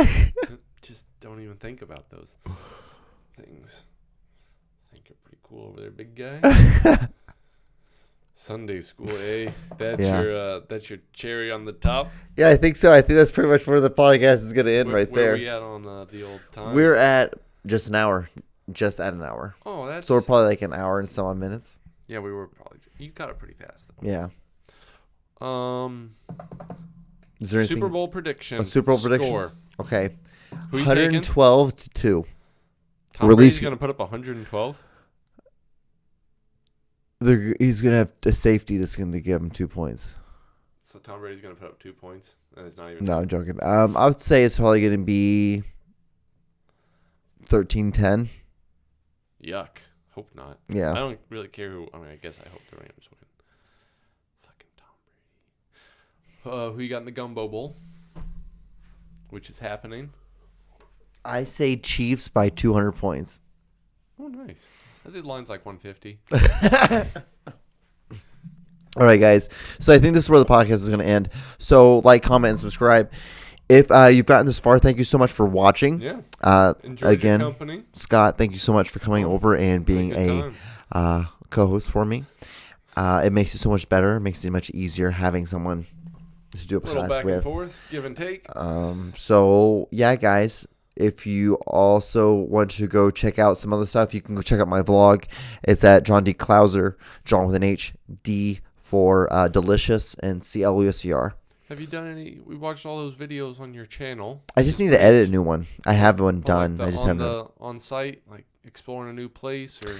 Just don't even think about those things. I think you're pretty cool over there, big guy. Sunday school, eh? That's your cherry on the top. Yeah, I think so. I think that's pretty much where the podcast is going to end right where there. Where are we at on the old time? We're at just an hour. Just at an hour. Oh, that's... So we're probably like an hour and some odd minutes. Yeah, we were probably... You got it pretty fast, though. Yeah. Is there anything? Super Bowl prediction. A Super Bowl prediction? Score. Okay. Who you taking? 112 to 2. Tom Brady's going to put up 112? He's going to have a safety that's going to give him 2 points. So Tom Brady's going to put up 2 points? And it's not even... No, I'm joking. I would say it's probably going to be 13-10. Yuck. Hope not. Yeah. I don't really care who... I mean, I guess I hope the Rams win. Fucking Tom Brady. Who you got in the Gumbo Bowl? Which is happening. I say Chiefs by 200 points. Oh, nice. I think the line's like 150. All right, guys. So I think this is where the podcast is going to end. So like, comment, and subscribe. If you've gotten this far, thank you so much for watching. Yeah. Enjoyed your company. Scott, thank you so much for coming over and being a co-host for me. It makes it so much better. It makes it much easier having someone to do a little podcast back with. and forth, give and take. So yeah, guys. If you also want to go check out some other stuff, you can go check out my vlog. It's at John D. Clouser, John with an H, D for delicious, and CLUSER. Have you done any? We watched all those videos on your channel. I just need to edit a new one. I have one done. Like I just haven't. On site, like exploring a new place, or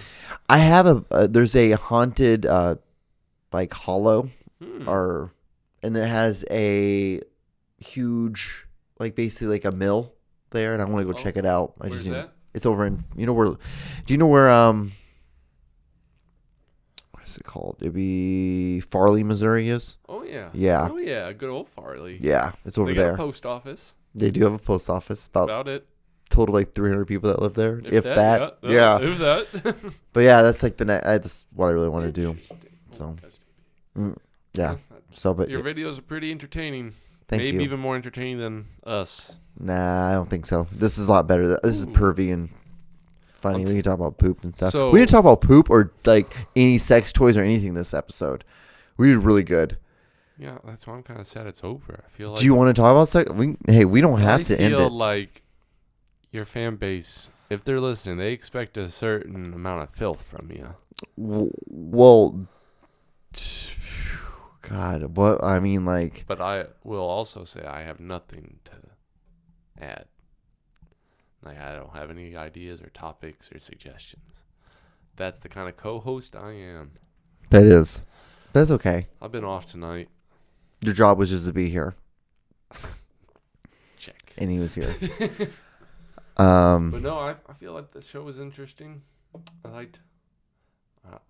I have there's a haunted like hollow, and it has a huge, like basically like a mill there, and I want to go check it out. Where's that? It's over in, do you know where What's it called? It'd be Farley, Missouri is. Oh yeah. Yeah. Oh yeah. Good old Farley. Yeah, it's over They got there. a post office. They do have a post office. About it. Total like 300 people that live there, if Yeah. that. Yeah. If that. But yeah, that's like that's what I really want to do. Interesting. So, Oh, yeah. So, but your videos are pretty entertaining. thank Maybe you. even more entertaining than us. Nah, I don't think so. This is a lot better. This is Ooh. pervy and funny. We can talk about poop and stuff. So- We didn't talk about poop or like any sex toys or anything this episode. We did really good. Yeah, that's why I'm kind of sad it's over. I feel like. Do you want to talk about sex? We don't have to end I feel it. like your fan base, if they're listening, they expect a certain amount of filth from you. Well, God, what I mean, like, But I will also say I have nothing to add. Like, I don't have any ideas or topics or suggestions. That's the kind of co-host I am. that is. That's okay. I've been off tonight. Your job was just to be here, Check. and he was here. But no, I feel like the show was interesting. I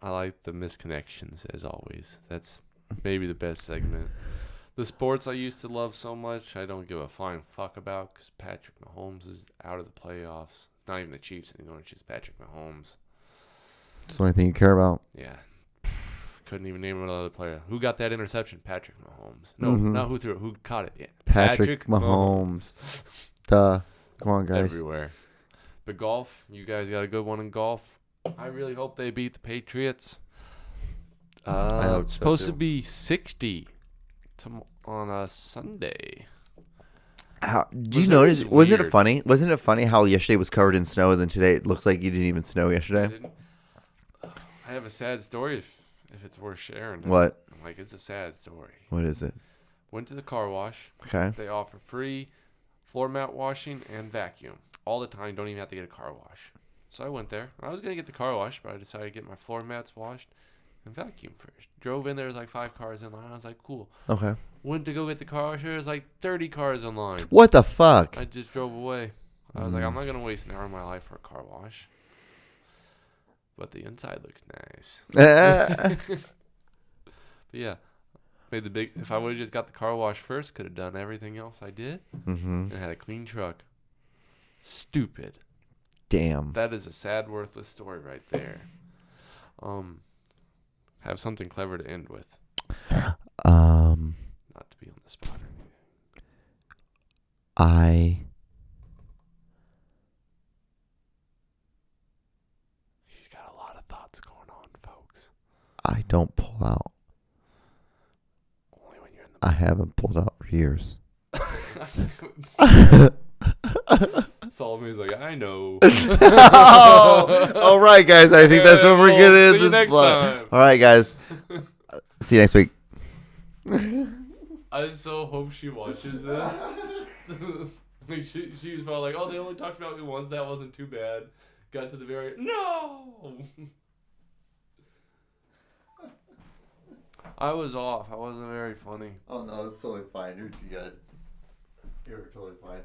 liked the misconnections as always. That's maybe the best segment. The sports I used to love so much, I don't give a flying fuck about because Patrick Mahomes is out of the playoffs. It's not even the Chiefs anymore. It's just Patrick Mahomes. It's the only thing you care about. Yeah. Couldn't even name another player. Who got that interception? Patrick Mahomes. No, Mhm. not who threw it. Who caught it? Yeah. Patrick Mahomes. Duh. Come on, guys. Everywhere. But golf, you guys got a good one in golf. I really hope they beat the Patriots. hope It's so, supposed to too. be 60 on a Sunday. Do you Missouri's notice? Wasn't it weird. funny? Wasn't it funny how yesterday was covered in snow, and then today it looks like you didn't even snow I yesterday? didn't- I have a sad story if it's worth sharing. What? I'm like, it's a sad story. What is it? Went to the car wash. Okay. They offer free floor mat washing and vacuum all the time. Don't even have to get a car wash. So I went there. I was going to get the car wash, but I decided to get my floor mats washed and vacuum first. Drove in there. There's like 5 cars in line. I was like, cool. Okay. Went to go get the car wash. There's like 30 cars in line. What the fuck? I just drove away. I was like, I'm not going to waste an hour of my life for a car wash. But the inside looks nice. But yeah. Made the big. If I would have just got the car wash first, could have done everything else I did Mm-hmm. and had a clean truck. Stupid. Damn. That is a sad, worthless story right there. Have something clever to end with. Not to be on the spot. He's got a lot of thoughts going on, folks. I don't pull out. Only when you're in I haven't pulled out for years. the. Solomon's like, I know. All right, guys. I think that's what we're Well, gonna see you end next this vlog. time. All right, guys. See you next week. I so hope she watches this. Like she was probably like, oh, they only talked about me once. That wasn't too bad. Got to the very no. I was off. I wasn't very funny. Oh no, it's totally fine. You're good. You're totally fine.